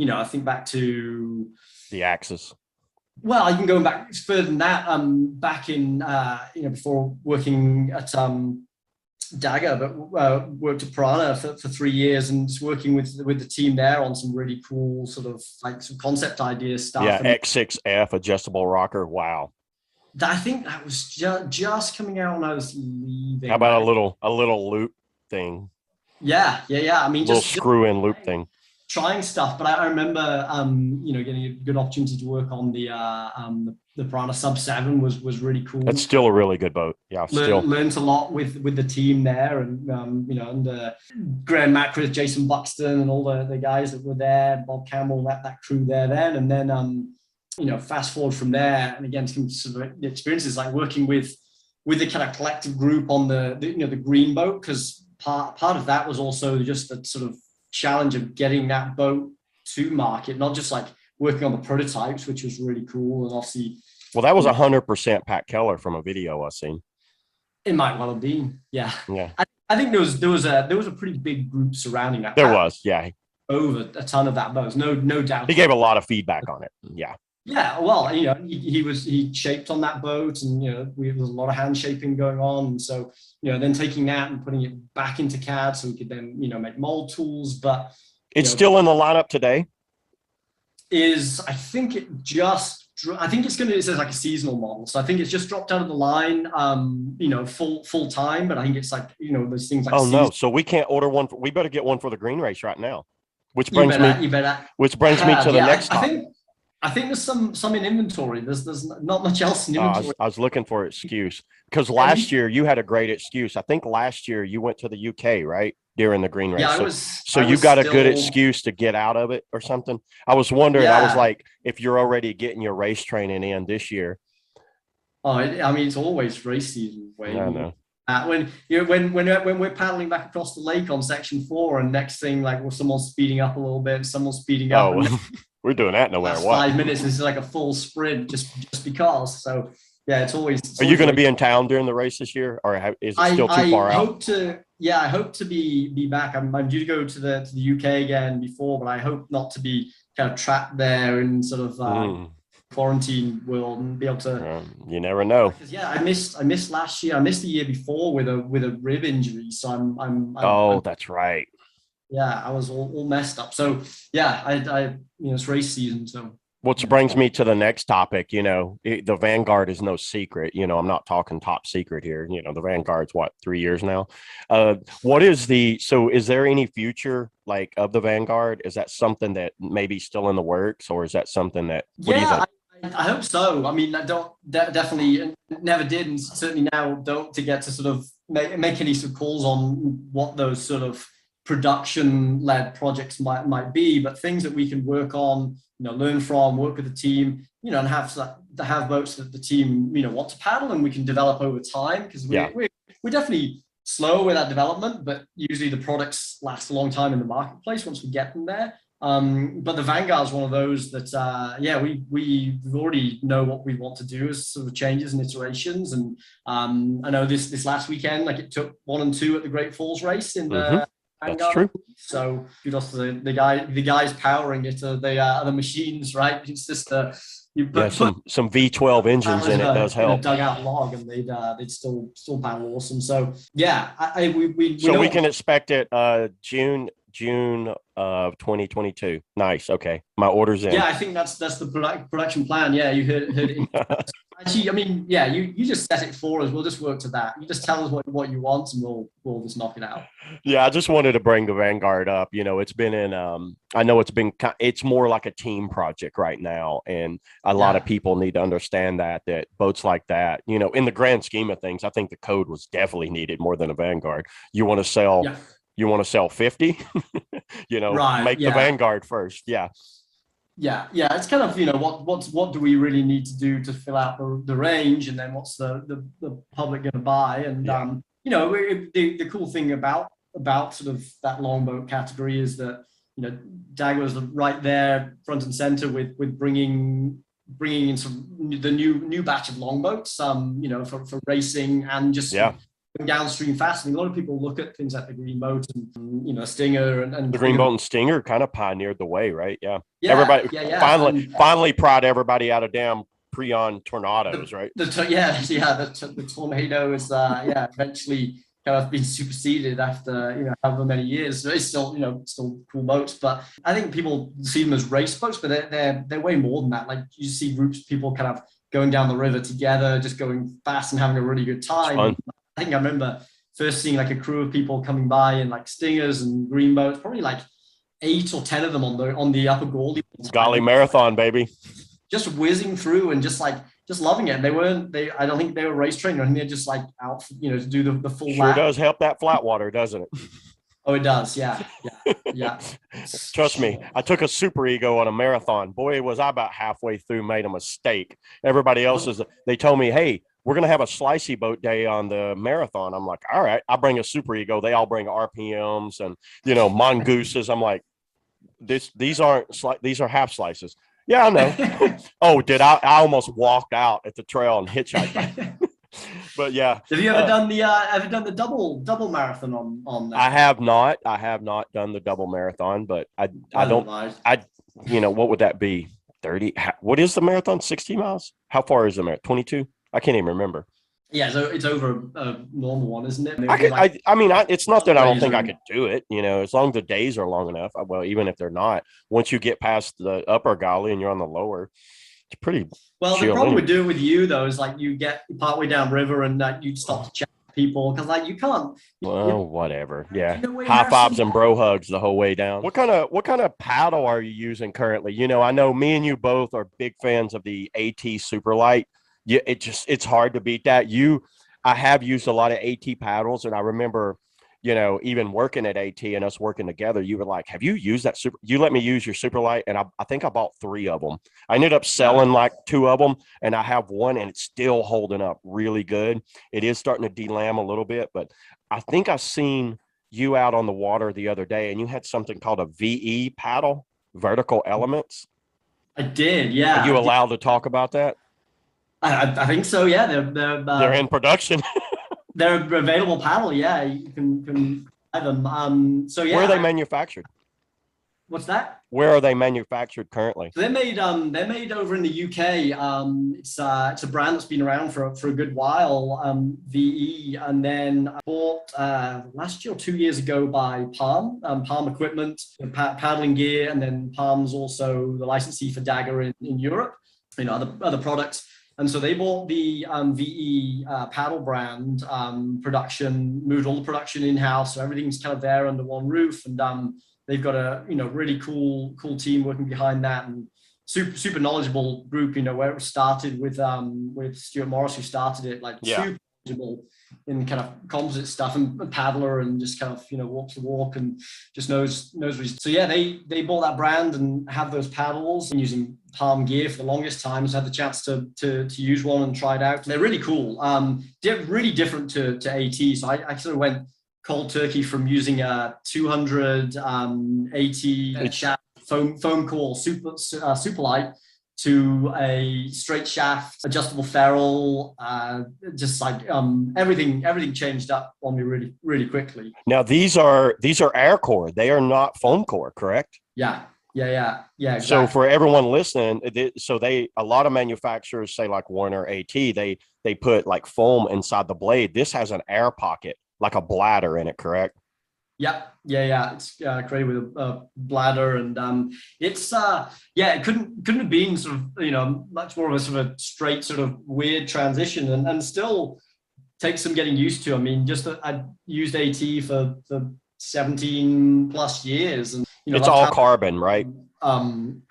I think back to the Axis. Well, I can go back further than that. Back in before working at Dagger, but worked at Piranha for 3 years, and just working with the team there on some really cool sort of like some concept idea stuff. Yeah, X6F adjustable rocker. Wow. I think that was just coming out when I was leaving. How about a little loop thing? Yeah. I mean, just screw in loop thing. Trying stuff, but I remember getting a good opportunity to work on the Piranha Sub 7 was really cool. That's still a really good boat. Yeah, learned a lot with the team there, and Graham Macris, Jason Buxton, and all the guys that were there, Bob Campbell, that crew there then, and then fast forward from there, and again some sort of experiences like working with the kind of collective group on the green boat, because part of that was also just a sort of challenge of getting that boat to market, not just like working on the prototypes, which was really cool. And obviously, well, that was 100% Pat Keller from a video I've seen. It might well have been. Yeah. I think there was a pretty big group surrounding that. There was, yeah. Over a ton of that boat, no doubt. He gave a lot of feedback on it. Yeah. Yeah, well, he shaped on that boat, and there was a lot of hand shaping going on, and so then taking that and putting it back into CAD so we could then make mold tools. But it's still in the lineup today. I think it's going to, it says like a seasonal model, so I think it's just dropped out of the line, full time. But I think it's like those things like. Oh no! So we can't order one. We better get one for the green race right now. which You brings me better, you better. which brings me to the Yeah, next I topic. think there's some in inventory. There's not much else in inventory. I was looking for an excuse because And last year you had a great excuse. I think last year you went to the UK, right? During the green yeah, race. So I you was got a good still, excuse to get out of it or something. I was wondering, I was yeah. like, if you're already getting your race training in this year. Oh, I mean, it's always race season, I Wayne. know. When when we're paddling back across the lake on section 4, and next thing, like, well, someone's speeding up a little bit, and someone's speeding up, and Oh, we're doing that no matter last what. 5 minutes is like a full sprint just because. So yeah, Are you going to race. be in town during the race this year, or is it I still too far out? hope to, yeah, I hope to be back. I'm due to go to the UK again before, but I hope not to be kind of trapped there in sort of quarantine world and be able to. You never know. Because yeah, I missed last year. I missed the year before with a rib injury. So Oh, that's right. yeah, I was all messed up. So yeah, it's race season. So Which brings me to the next topic. The Vanguard is no secret. I'm not talking top secret here. The Vanguard's 3 years now. Is there any future like of the Vanguard? Is that something that maybe still in the works, or is that something that, what do you think? I hope so. I mean, I don't definitely never did, and certainly now don't, to get to sort of make any sort of calls on what those sort of production-led projects might be, but things that we can work on, learn from, work with the team, and have boats that the team, want to paddle, and we can develop over time, because we're definitely slow with that development, but usually the products last a long time in the marketplace once we get them there. But the Vanguard is one of those that, we already know what we want to do as sort of changes and iterations. And I know this last weekend, like, it took 1 and 2 at the Great Falls race in the Vanguard. That's true. So kudos to the guys powering it. They are the machines, right? It's just you put some V12 engines in it does help. A dugout log, and they'd still paddle awesome. So yeah, we can expect it June of 2022. Nice. Okay, my order's in. Yeah, I think that's the production plan. Yeah, you heard it. Actually, I mean, yeah, you just set it for us. We'll just work to that. You just tell us what you want, and we'll just knock it out. Yeah, I just wanted to bring the Vanguard up. It's been in. I know it's more like a team project right now, and a lot of people need to understand that boats like that, in the grand scheme of things, I think the Code was definitely needed more than a Vanguard. You want to sell. Yeah. You want to sell 50, right, make the Vanguard first. Yeah. Yeah. It's kind of, what do we really need to do to fill out the range, and then what's the public going to buy? And, the cool thing about sort of that longboat category is that, Dagger was right there front and center with bringing in the new batch of longboats, for racing and just downstream fast. And a lot of people look at things like the Green Boat and Stinger and the Green Boat and Stinger kind of pioneered the way, right? Everybody finally pried everybody out of damn Prion tornadoes, right? The tornado is eventually kind of been superseded after however many years. So it's still still cool boats, but I think people see them as race boats, but they're way more than that. Like, you see groups of people kind of going down the river together, just going fast and having a really good time. I think I remember first seeing like a crew of people coming by in like Stingers and Green Boats, probably like 8 or 10 of them on the Upper Gauley. Golly Marathon, baby. Just whizzing through and just loving it. And I don't think they were race trainers. I think they're just like out, to do the full lap. Sure does help that flat water, doesn't it? Oh, it does. Yeah. Trust me, I took a Super Ego on a marathon. Boy, was I about halfway through, made a mistake. Everybody else they told me, hey, we're going to have a slicey boat day on the marathon. I'm like, all right, I bring a Super Ego. They all bring RPMs and, mongooses. I'm like, these are half slices. Yeah, I know. Oh, I almost walked out at the trail and hitchhiked. But yeah. Have you ever done the double marathon on that? I have not done the double marathon, but I don't, what would that be? 30? What is the marathon? 60 miles? How far is the marathon? 22? I can't even remember. Yeah, so it's over a normal one, isn't it? It's not that I don't think I could do it, as long as the days are long enough. Well, even if they're not, once you get past the upper Golly and you're on the lower, it's pretty. Well, the problem with doing with you though is like you get partway down river and you stop to chat people because like you can't. Well, whatever. Yeah. You know, Wade High fives Harrison? and bro hugs the whole way down. What kind of paddle are you using currently? I know me and you both are big fans of the AT Superlight. Yeah, it's hard to beat that. I have used a lot of AT paddles, and I remember, even working at AT and us working together, you were like, have you used that you let me use your Superlight? And I think I bought 3 of them. I ended up selling like 2 of them, and I have one, and it's still holding up really good. It is starting to delam a little bit, but I think I seen you out on the water the other day, and you had something called a VE paddle, vertical elements. I did, Are yeah. you allowed to talk about that? I think so. Yeah, They're in production. they're available paddle. Yeah, you can buy them. So yeah, Where are they manufactured? what's that? Where are they manufactured currently? So they're made over in the UK. It's a brand that's been around for a good while. VE, and then I bought last year or 2 years ago by Palm Equipment, paddling gear, and then Palm's also the licensee for Dagger in Europe. Other products. And so they bought the VE paddle brand production, moved all the production in-house. So everything's kind of there under one roof. And they've got a really cool team working behind that, and super knowledgeable group. Where it started with Stuart Morris, who started it, like super knowledgeable in kind of composite stuff, and a paddler, and just kind of walks the walk and just knows what he's. So yeah, they bought that brand and have those paddles, and using Palm gear for the longest time. So I had the chance to use one and try it out. They're really cool. Really different to AT. So I sort of went cold turkey from using a 200 AT shaft foam core super light to a straight shaft adjustable ferrule. Just like everything changed up on me really, really quickly. Now these are air core. They are not foam core, correct? Yeah. Exactly. So for everyone listening, a lot of manufacturers, say like Warner AT, they put like foam inside the blade. This has an air pocket, like a bladder in it, correct? Yeah. It's created with a bladder, and it's it couldn't have been sort of much more of a sort of straight sort of weird transition, and still takes some getting used to. I mean, just that I used AT for 17 plus years, and it's all carbon, right? And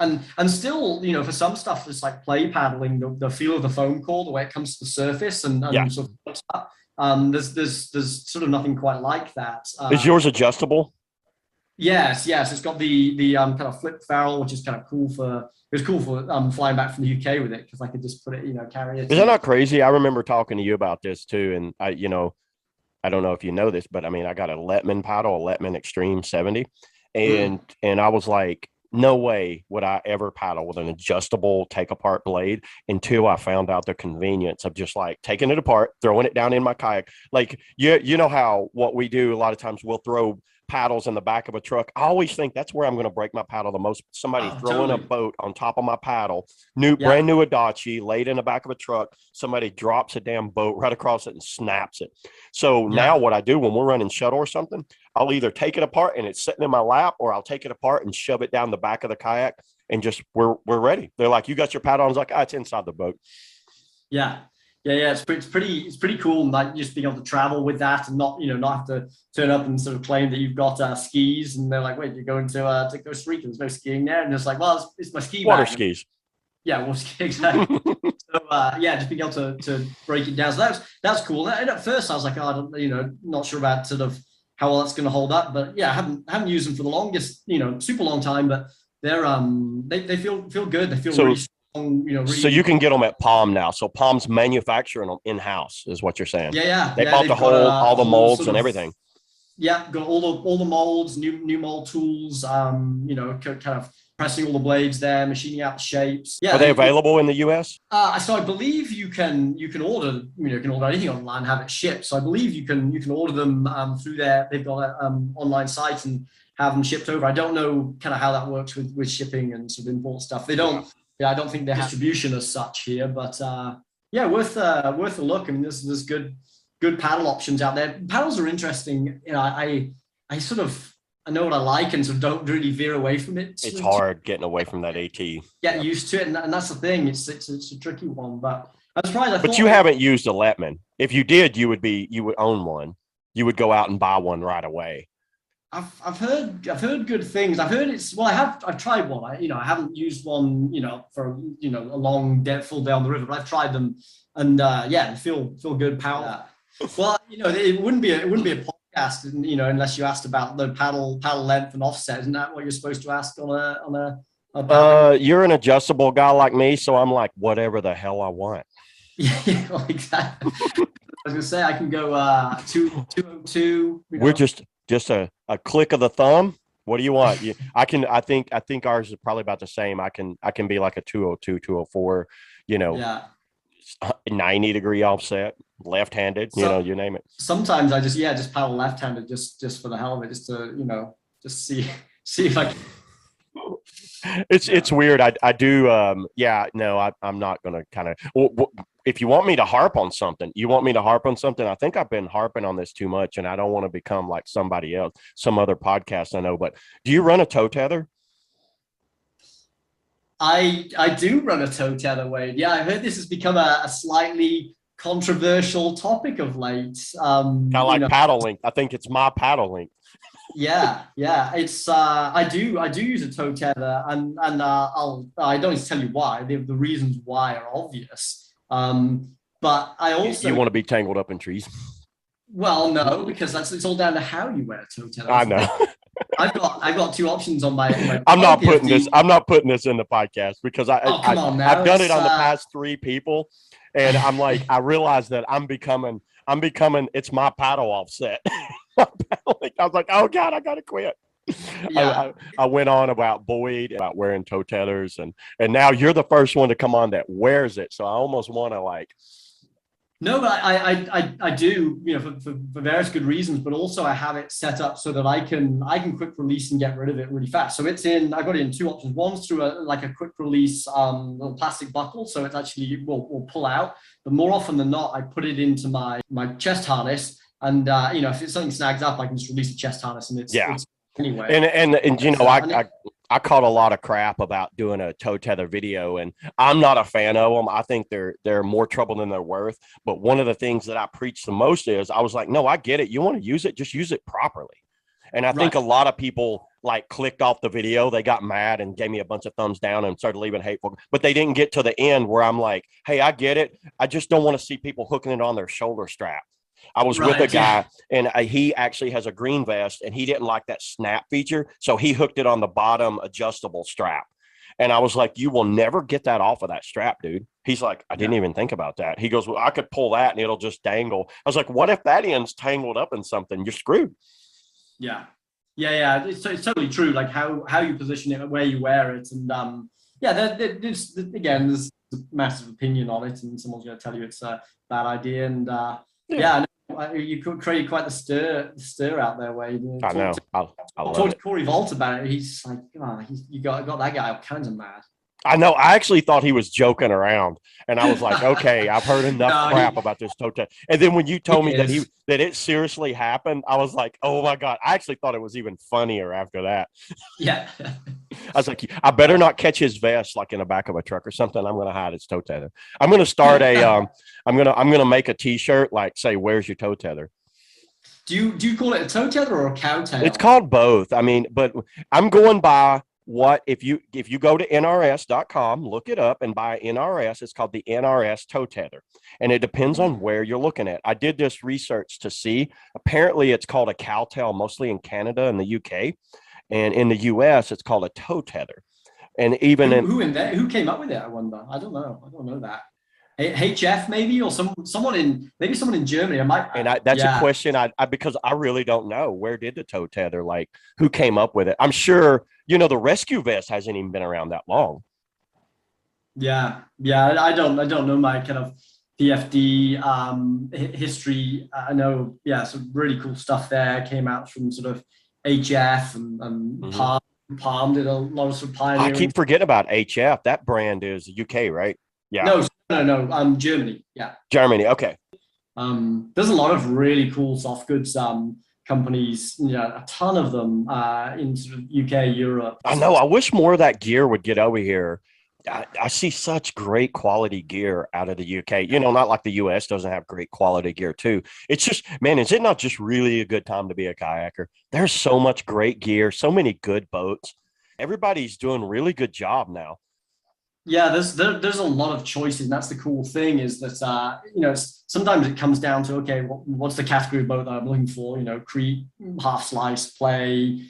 still, for some stuff, it's like play paddling, the feel of the foam core, the way it comes to the surface, and sort of puts up. There's sort of nothing quite like that. Is yours adjustable? Yes. It's got the kind of flip ferrule, which is kind of cool for. It was cool for flying back from the UK with it, because I could just put it, carry it. Is that not crazy? I remember talking to you about this too, and I don't know if you know this, but I mean, I got a Lettman paddle, a Lettman Extreme 70, and I was like, no way would I ever paddle with an adjustable take apart blade, until I found out the convenience of just like taking it apart, throwing it down in my kayak. Like, you know how what we do a lot of times, we'll throw paddles in the back of a truck. I always think that's where I'm going to break my paddle the most. Somebody throwing a boat on top of my paddle, brand new Adachi, laid in the back of a truck. Somebody drops a damn boat right across it and snaps it. So now what I do when we're running shuttle or something, I'll either take it apart and it's sitting in my lap, or I'll take it apart and shove it down the back of the kayak, and just we're ready. They're like, you got your paddle? I was like, it's inside the boat. Yeah. It's pretty cool, like just being able to travel with that, and not have to turn up and sort of claim that you've got skis, and they're like, wait, you're going to Costa Rica, there's no skiing there, and it's like, well, it's my ski water bag. Skis. Yeah, water ski, exactly. So just being able to break it down. So that's cool. And at first I was like, not sure about sort of how well that's going to hold up, but I haven't used them for the longest, super long time, but they're they feel good. They feel really strong. So you can get them at Palm now. So Palm's manufacturing them in-house, is what you're saying. They bought all the molds and everything. Got all the molds, new mold tools, kind of pressing all the blades there, machining out the shapes. Are they available in the US? So I believe you can order, you can order anything online, have it shipped. So I believe you can order them through there. They've got an online site and have them shipped over. I don't know kind of how that works with shipping and sort of import stuff. They don't. I don't think they have distribution as such here, but worth a look. I mean, there's good paddle options out there. Paddles are interesting. I know what I like, and so don't really veer away from it. It's hard getting away from that AT. Get used to it, and that's the thing. It's a tricky one, but I'm surprised. But you haven't used a Lettman. If you did, you would own one. You would go out and buy one right away. I've heard good things. I've heard I've tried one. I haven't used one for a long full day on the river, but I've tried them, and yeah, feel good. Power. Well, it wouldn't be a podcast, unless you asked about the paddle length and offset. Isn't that what you're supposed to ask on a you're an adjustable guy like me, so I'm like whatever the hell I want. Yeah, well, exactly. I was gonna say I can go 202. We're just a click of the thumb. What do you want? I think ours is probably about the same. I can be like a 202, 204. Yeah. 90-degree offset, left-handed. You name it. Sometimes I just paddle left-handed just for the hell of it, just to just see if I can. It's weird. I do. No, I'm not going to kind of. If you want me to harp on something, I think I've been harping on this too much, and I don't want to become like somebody else, some other podcast I know. But do you run a toe tether? I do run a toe tether, Wade. Yeah, I heard this has become a slightly controversial topic of late. Kind of like paddle length. I think it's my paddle length. Yeah. It's I do use a toe tether, and I don't need to tell you why. The reasons why are obvious. But I also you want to be tangled up in trees. Well, no, because it's all down to how you wear a toe tether. I know. I've got two options on my I'm not putting this in the podcast because I've done it on the past 3 people, and I'm like, I realize that I'm becoming it's my paddle offset. I was like, oh God, I gotta quit. Yeah. I went on about Boyd, about wearing toe tethers, and now you're the first one to come on that wears it. So I almost want to like. No, but I do, for various good reasons, but also I have it set up so that I can quick release and get rid of it really fast. So I got it in 2 options. One's through a quick release little plastic buckle, so it's actually will pull out. But more often than not, I put it into my chest harness, and if something snags up, I can just release the chest harness, and it's anyway. And I caught a lot of crap about doing a toe tether video, and I'm not a fan of them. I think they're more trouble than they're worth. But one of the things that I preach the most is I was like, no, I get it. You want to use it, just use it properly. And I think a lot of people like clicked off the video. They got mad and gave me a bunch of thumbs down and started leaving hateful, but they didn't get to the end where I'm like, hey, I get it. I just don't want to see people hooking it on their shoulder strap. I was with a guy, and he actually has a green vest, and he didn't like that snap feature, so he hooked it on the bottom adjustable strap. And I was like, you will never get that off of that strap, dude. He's like, I didn't even think about that. He goes, well, I could pull that, and it'll just dangle. I was like, what if that end's tangled up in something? You're screwed. Yeah. It's totally true. Like how you position it, where you wear it, and there's a massive opinion on it, and someone's going to tell you it's a bad idea, and you could create quite the stir out there. Where I know. I talked to Corey Volt about it. He's like, you got that guy all kinds of mad. I know. I actually thought he was joking around, and I was like, okay, I've heard enough crap about this toe tether. And then when you told me that it seriously happened, I was like, oh my God. I actually thought it was even funnier after that. Yeah. I was like, I better not catch his vest like in the back of a truck or something. I'm going to hide his toe tether. I'm going to start I'm going to make a t-shirt like say, where's your toe tether? Do you call it a toe tether or a cow tail? It's called both. I mean, but I'm going by what if you go to nrs.com, look it up and buy NRS, it's called the NRS toe tether. And it depends on where you're looking at. I did this research to see. Apparently it's called a cow tail, mostly in Canada and the UK. And in the US, it's called a toe tether. And even who came up with it, I wonder? I don't know that. HF maybe, or someone in Germany. That's a question because I really don't know. Where did the toe tether, like who came up with it? I'm sure the rescue vest hasn't even been around that long. Yeah. I don't know my kind of PFD history. I know, some really cool stuff there came out from sort of HF and Palm did a lot of sort of pioneering. I keep forgetting about HF. That brand is UK, right? Yeah. No. Germany. Yeah. Germany. Okay. There's a lot of really cool soft goods companies. A ton of them in sort of UK, Europe. I know. I wish more of that gear would get over here. I see such great quality gear out of the UK. You know, not like the US doesn't have great quality gear too. It's just, man, is it not just really a good time to be a kayaker? There's so much great gear, so many good boats. Everybody's doing a really good job now. Yeah, there's a lot of choices, and that's the cool thing is that sometimes it comes down to okay, what's the category of boat that I'm looking for? You know, creep, half slice, play,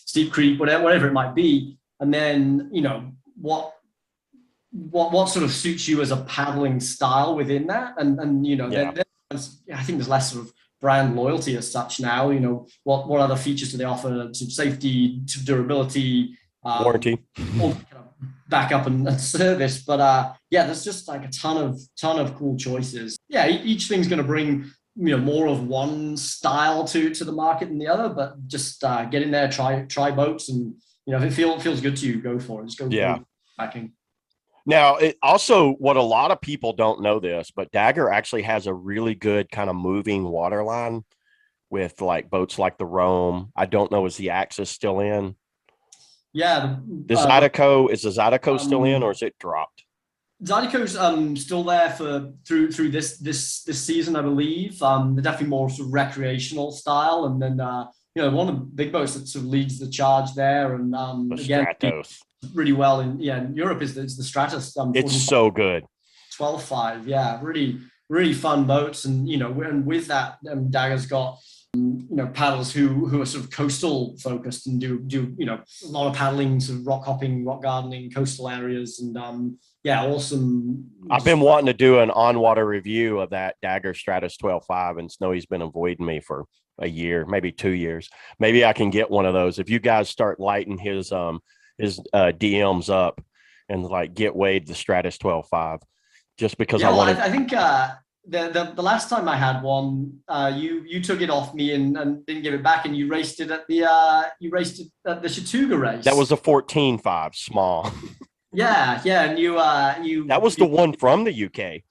steep creep, whatever it might be, and then what sort of suits you as a paddling style within that, and Yeah. then I think there's less sort of brand loyalty as such now. You know, what other features do they offer? Some safety, some durability, Warranty. all kind of backup and service. But yeah, there's just like a ton of cool choices. Yeah, each thing's going to bring more of one style to the market than the other. But just get in there, try boats, and if it feels good to you, go for it. Just Yeah. go backing. Now, it also, what a lot of people don't know this, but Dagger actually has a really good kind of moving water line with like boats like the Rome. I don't know, is the Axis still in? Yeah, The Zydeco, is the Zydeco still in, or is it dropped? Zydeco's still there for through this season, I believe. They're definitely more sort of recreational style, and then one of the big boats that sort of leads the charge there, and The again Stratos. really well in Europe is the Stratus. It's so good. 12.5, yeah, really fun boats, and and with that, Dagger's got paddlers who are sort of coastal focused and do a lot of paddling, sort of rock hopping, rock gardening, coastal areas, and yeah, awesome. I've been wanting to do an on-water review of that Dagger Stratus 12.5, and Snowy's been avoiding me for a year, maybe 2 years. Maybe I can get one of those. If you guys start lighting his DMs up and like get Wade the Stratus 12.5, just because I want to. I think the last time I had one, you took it off me and didn't give it back, and you raced it at the Chattooga race. That was a 14.5 small. Yeah, and you That was the one from the UK.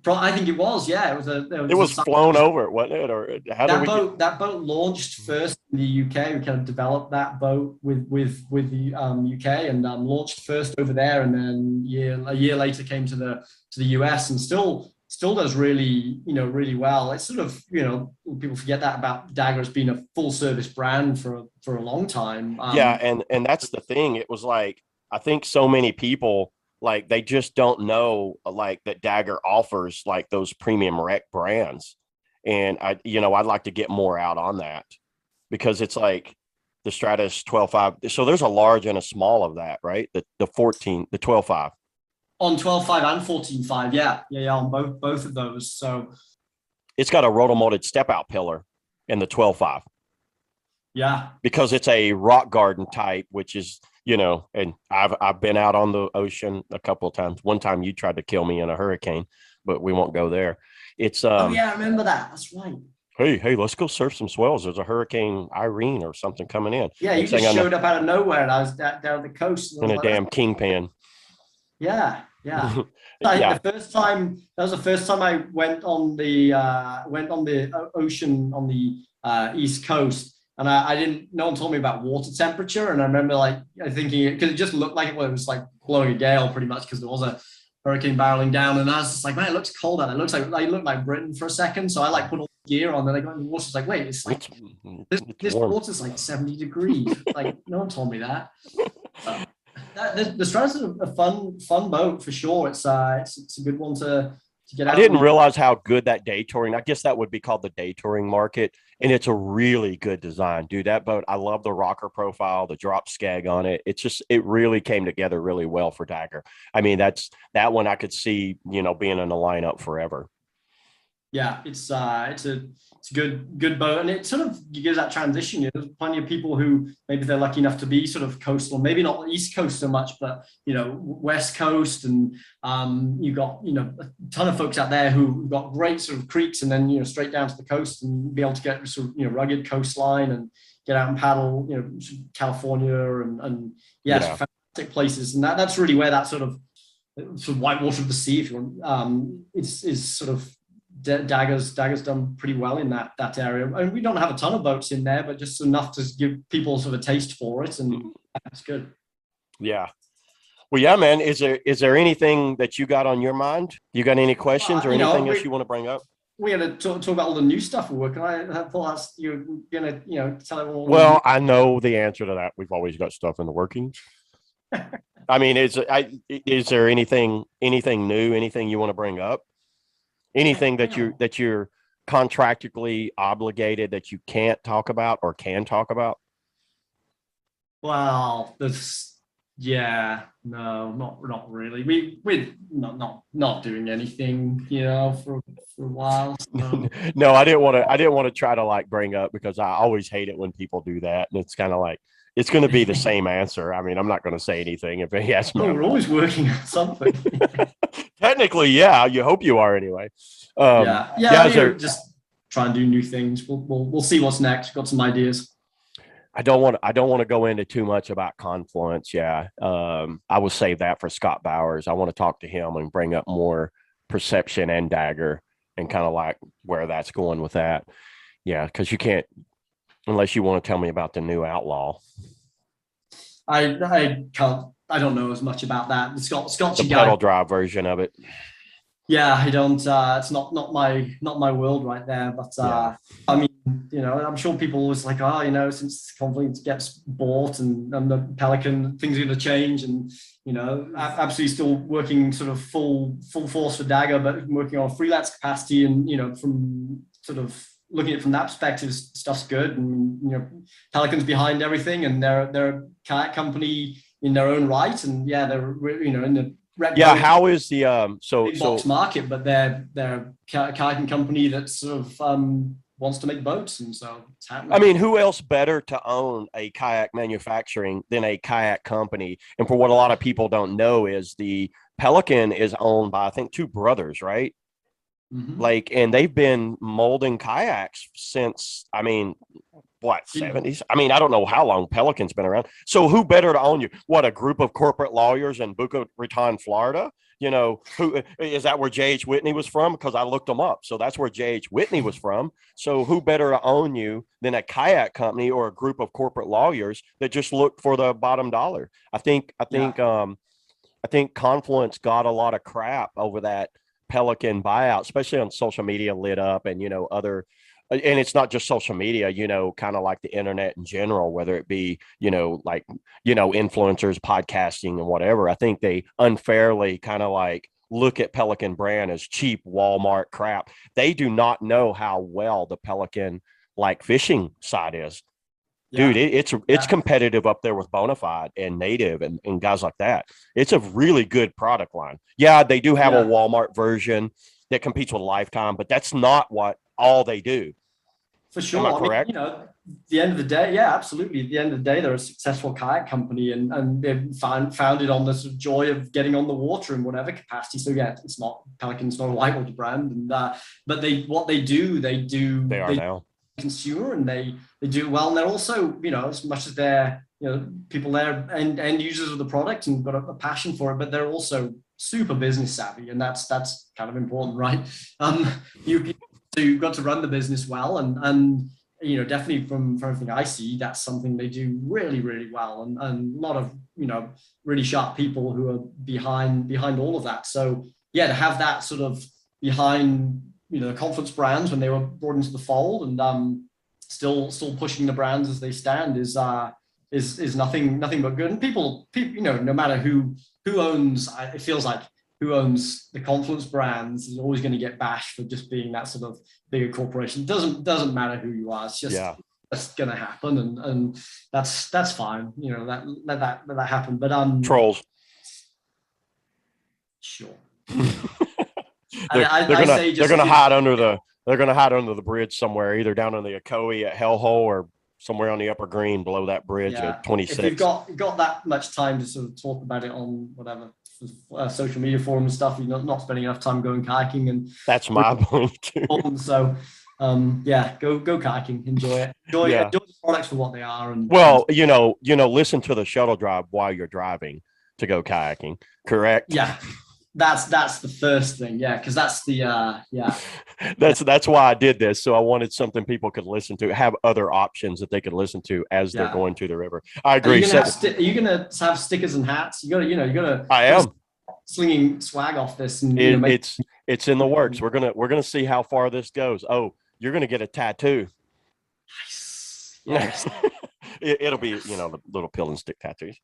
I think it was. Yeah, it was flown over, wasn't it? Or how did we? That boat launched first in the UK. We kind of developed that boat with the UK and launched first over there, and then a year later came to the US, and still does really well. It's sort of people forget that about Dagger as being a full service brand for a long time. Yeah, and that's the thing. It was like, I think so many people, like, they just don't know like that Dagger offers like those premium rec brands. And I'd like to get more out on that, because it's like the Stratus 12.5. So there's a large and a small of that, right? The 12.5. On 12.5 and 14.5, yeah, on both of those. So it's got a rotomolded step out pillar in the 12.5. Yeah, because it's a rock garden type, which is, and I've been out on the ocean a couple of times. One time you tried to kill me in a hurricane, but we won't go there. It's oh yeah, I remember that. That's right. Hey, let's go surf some swells. There's a Hurricane Irene or something coming in. Yeah, you just showed up out of nowhere, and I was down the coast in a damn kingpin. Yeah. Yeah. The first time, that was the first time I went on the ocean on the East Coast. And I didn't, no one told me about water temperature. And I remember thinking, because it just looked like it was like blowing a gale pretty much, because there was a hurricane barreling down. And I was just like, man, it looks cold out. It looks like looked like Britain for a second. So I put all the gear on. Then I got in the water. It's like, wait, it's like, this water's like 70 degrees. Like, no one told me that. The Stratus is a fun boat for sure. It's a good one to get out. I didn't realize how good that day touring, I guess that would be called the day touring market. And it's a really good design, dude. That boat, I love the rocker profile, the drop skeg on it. It really came together really well for Dagger. I mean, that one I could see, being in the lineup forever. Yeah, it's a good boat, and it sort of gives that transition. There's plenty of people who maybe they're lucky enough to be sort of coastal, maybe not East Coast so much, but West Coast, and you got a ton of folks out there who got great sort of creeks, and then straight down to the coast and be able to get sort of rugged coastline and get out and paddle, California and fantastic places, and that's really where that sort of whitewater of the sea, if you want, is sort of. Dagger's done pretty well in that area. And we don't have a ton of boats in there, but just enough to give people sort of a taste for it, and that's good. Yeah. Well, yeah, man. Is there anything that you got on your mind? You got any questions or anything else you want to bring up? We had to talk about all the new stuff we're working on. I thought you're gonna, tell everyone. Well, I know the answer to that. We've always got stuff in the workings. I mean, is there anything new, anything you want to bring up? Anything that you're contractually obligated that you can't talk about or can talk about? Well, no, not really. We're not doing anything, for a while. So. No, I didn't want to try to like bring up, because I always hate it when people do that, and it's kind of like it's going to be the same answer. I mean, I'm not going to say anything if he asks me. We're always working on something. Technically, yeah. You hope you are anyway. Just try and do new things. We'll see what's next. Got some ideas. I don't want to go into too much about Confluence. Yeah. I will save that for Scott Bowers. I want to talk to him and bring up more Perception and Dagger and kind of like where that's going with that. Yeah. Cause you can't, unless you want to tell me about the new Outlaw. I can't, I don't know as much about that. Scott's the pedal drive version of it. Yeah, I don't. It's not my world right there. But I mean, I'm sure people always like, since Confluence gets bought and the Pelican, things are going to change, and absolutely still working sort of full force for Dagger, but working on freelance capacity, and from sort of looking at it from that perspective, stuff's good, and Pelican's behind everything, and they're a kayak company in their own right, and they're in the how is the box market, but they're a kayaking company that sort of wants to make boats, and so it's happening. I mean, who else better to own a kayak manufacturing than a kayak company? And for what a lot of people don't know is the Pelican is owned by, I think, two brothers, right? Mm-hmm. And they've been molding kayaks since, 70s? I mean, I don't know how long Pelican's been around. So who better to own you? What, a group of corporate lawyers in Boca Raton, Florida? Who is that, where J.H. Whitney was from? Because I looked them up. So that's where J.H. Whitney was from. So who better to own you than a kayak company or a group of corporate lawyers that just look for the bottom dollar? I think Confluence got a lot of crap over that Pelican buyout, especially on social media, lit up, and other. And it's not just social media, kind of like the internet in general, whether it be, influencers, podcasting and whatever. I think they unfairly kind of like look at Pelican brand as cheap Walmart crap. They do not know how well the Pelican fishing side is. Yeah. Dude, it's competitive up there with Bonafide and Native and guys like that. It's a really good product line. Yeah, they do have a Walmart version that competes with Lifetime, but that's not all they do. For sure. Am I correct? The end of the day, yeah, absolutely. At the end of the day, they're a successful kayak company, and they're founded on the sort of joy of getting on the water in whatever capacity. So yeah, it's not Pelican's not a whitewater brand, and but they are now consumer, and they do well, and they're also as much as they're people there end users of the product and got a passion for it, but they're also super business savvy, and that's kind of important, right? You've got to run the business well, and definitely from everything I see, that's something they do really, really well, and a lot of really sharp people who are behind all of that. So yeah, to have that sort of behind the Confluence brands when they were brought into the fold, and still pushing the brands as they stand is nothing but good. And people no matter who owns, it feels like, who owns the Confluence brands is always going to get bashed for just being that sort of bigger corporation. Doesn't matter who you are. It's just that's going to happen, and that's fine. Let that happen. But trolls. Sure. They're gonna hide under the bridge somewhere, either down in the Ocoee at Hellhole or somewhere on the Upper Green below that bridge at 26. If you've got that much time to sort of talk about it on whatever social media forum and stuff, you're not spending enough time going kayaking, and that's my point too. So go kayaking, enjoy it, enjoy the products for what they are, and listen to the Shuttle Drive while you're driving to go kayaking. Correct? Yeah, That's the first thing, yeah, because that's the yeah. That's why I did this. So I wanted something people could listen to, have other options that they could listen to as they're going to the river. I agree. Are you gonna have stickers and hats? You gotta I am slinging swag off this, and it's in the works. We're gonna see how far this goes. Oh, you're gonna get a tattoo. Nice. Yes. It'll be, the little pill and stick tattoos.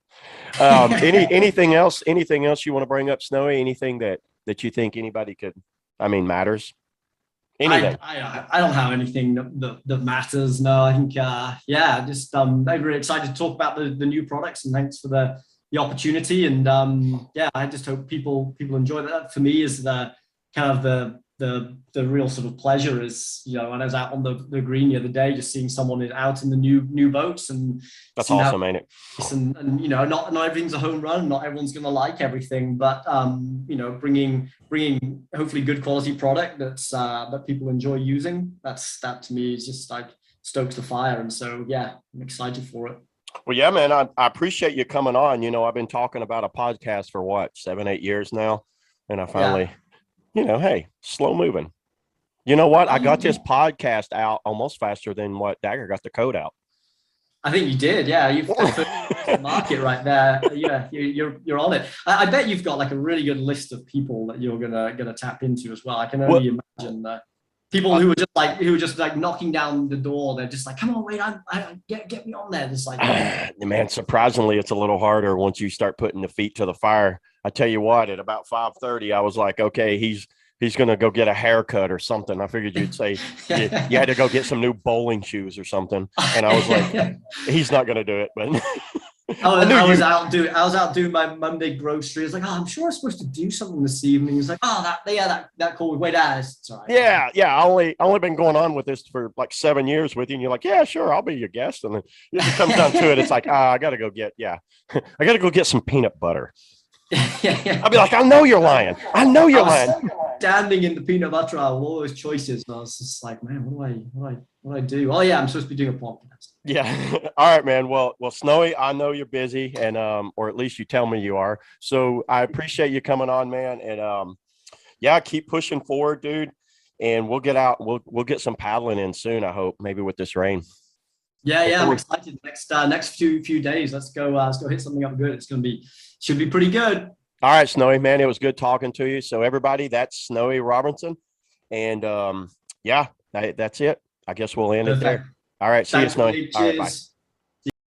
Anything else you want to bring up, Snowy? Anything that you think anybody could, matters? Anything? I don't have anything that matters. No, I think just I'm very excited to talk about the new products, and thanks for the opportunity. And I just hope people enjoy that. For me, is the kind of the real sort of pleasure is, when I was out on the green the other day, just seeing someone out in the new boats, and that's awesome, ain't it? And not everything's a home run, not everyone's going to like everything, but bringing hopefully good quality product that people enjoy using. That to me is just like stokes the fire, and so I'm excited for it. Well, yeah, man, I appreciate you coming on. I've been talking about a podcast for 7-8 years now, and I finally. Hey, slow moving. You know what? I got this podcast out almost faster than what Dagger got the code out. I think you did. Yeah, you've the market right there. Yeah, you're on it. I bet you've got like a really good list of people that you're gonna tap into as well. I can only imagine that people who are just knocking down the door. They're just like, come on, wait, I get me on there. Just like, man, surprisingly, it's a little harder once you start putting the feet to the fire. I tell you what, at about 5:30, I was like, okay, he's going to go get a haircut or something. I figured you'd say you had to go get some new bowling shoes or something. And I was like, he's not going to do it. But I was out doing my Monday grocery. I was like, I'm sure I'm supposed to do something this evening. It's like, that call. Wait, it's all right. Yeah. I only been going on with this for like 7 years with you. And you're like, yeah, sure, I'll be your guest. And then it comes down to it. It's like, I got to go get some peanut butter. I'll be like, I know you're lying. Standing in the peanut butter aisle, all those choices, and I was just like, man, what do I do? Oh yeah, I'm supposed to be doing a podcast. Yeah. All right, man. Well, Snowy, I know you're busy, and or at least you tell me you are. So I appreciate you coming on, man. And keep pushing forward, dude. And we'll get out. We'll get some paddling in soon. I hope, maybe with this rain. Yeah, I'm excited. Next few days, let's go hit something up good. Should be pretty good. All right, Snowy, man, it was good talking to you. So everybody, that's Snowy Robertson, and that's it. I guess we'll end it there. All right, see you, Snowy. All right, bye.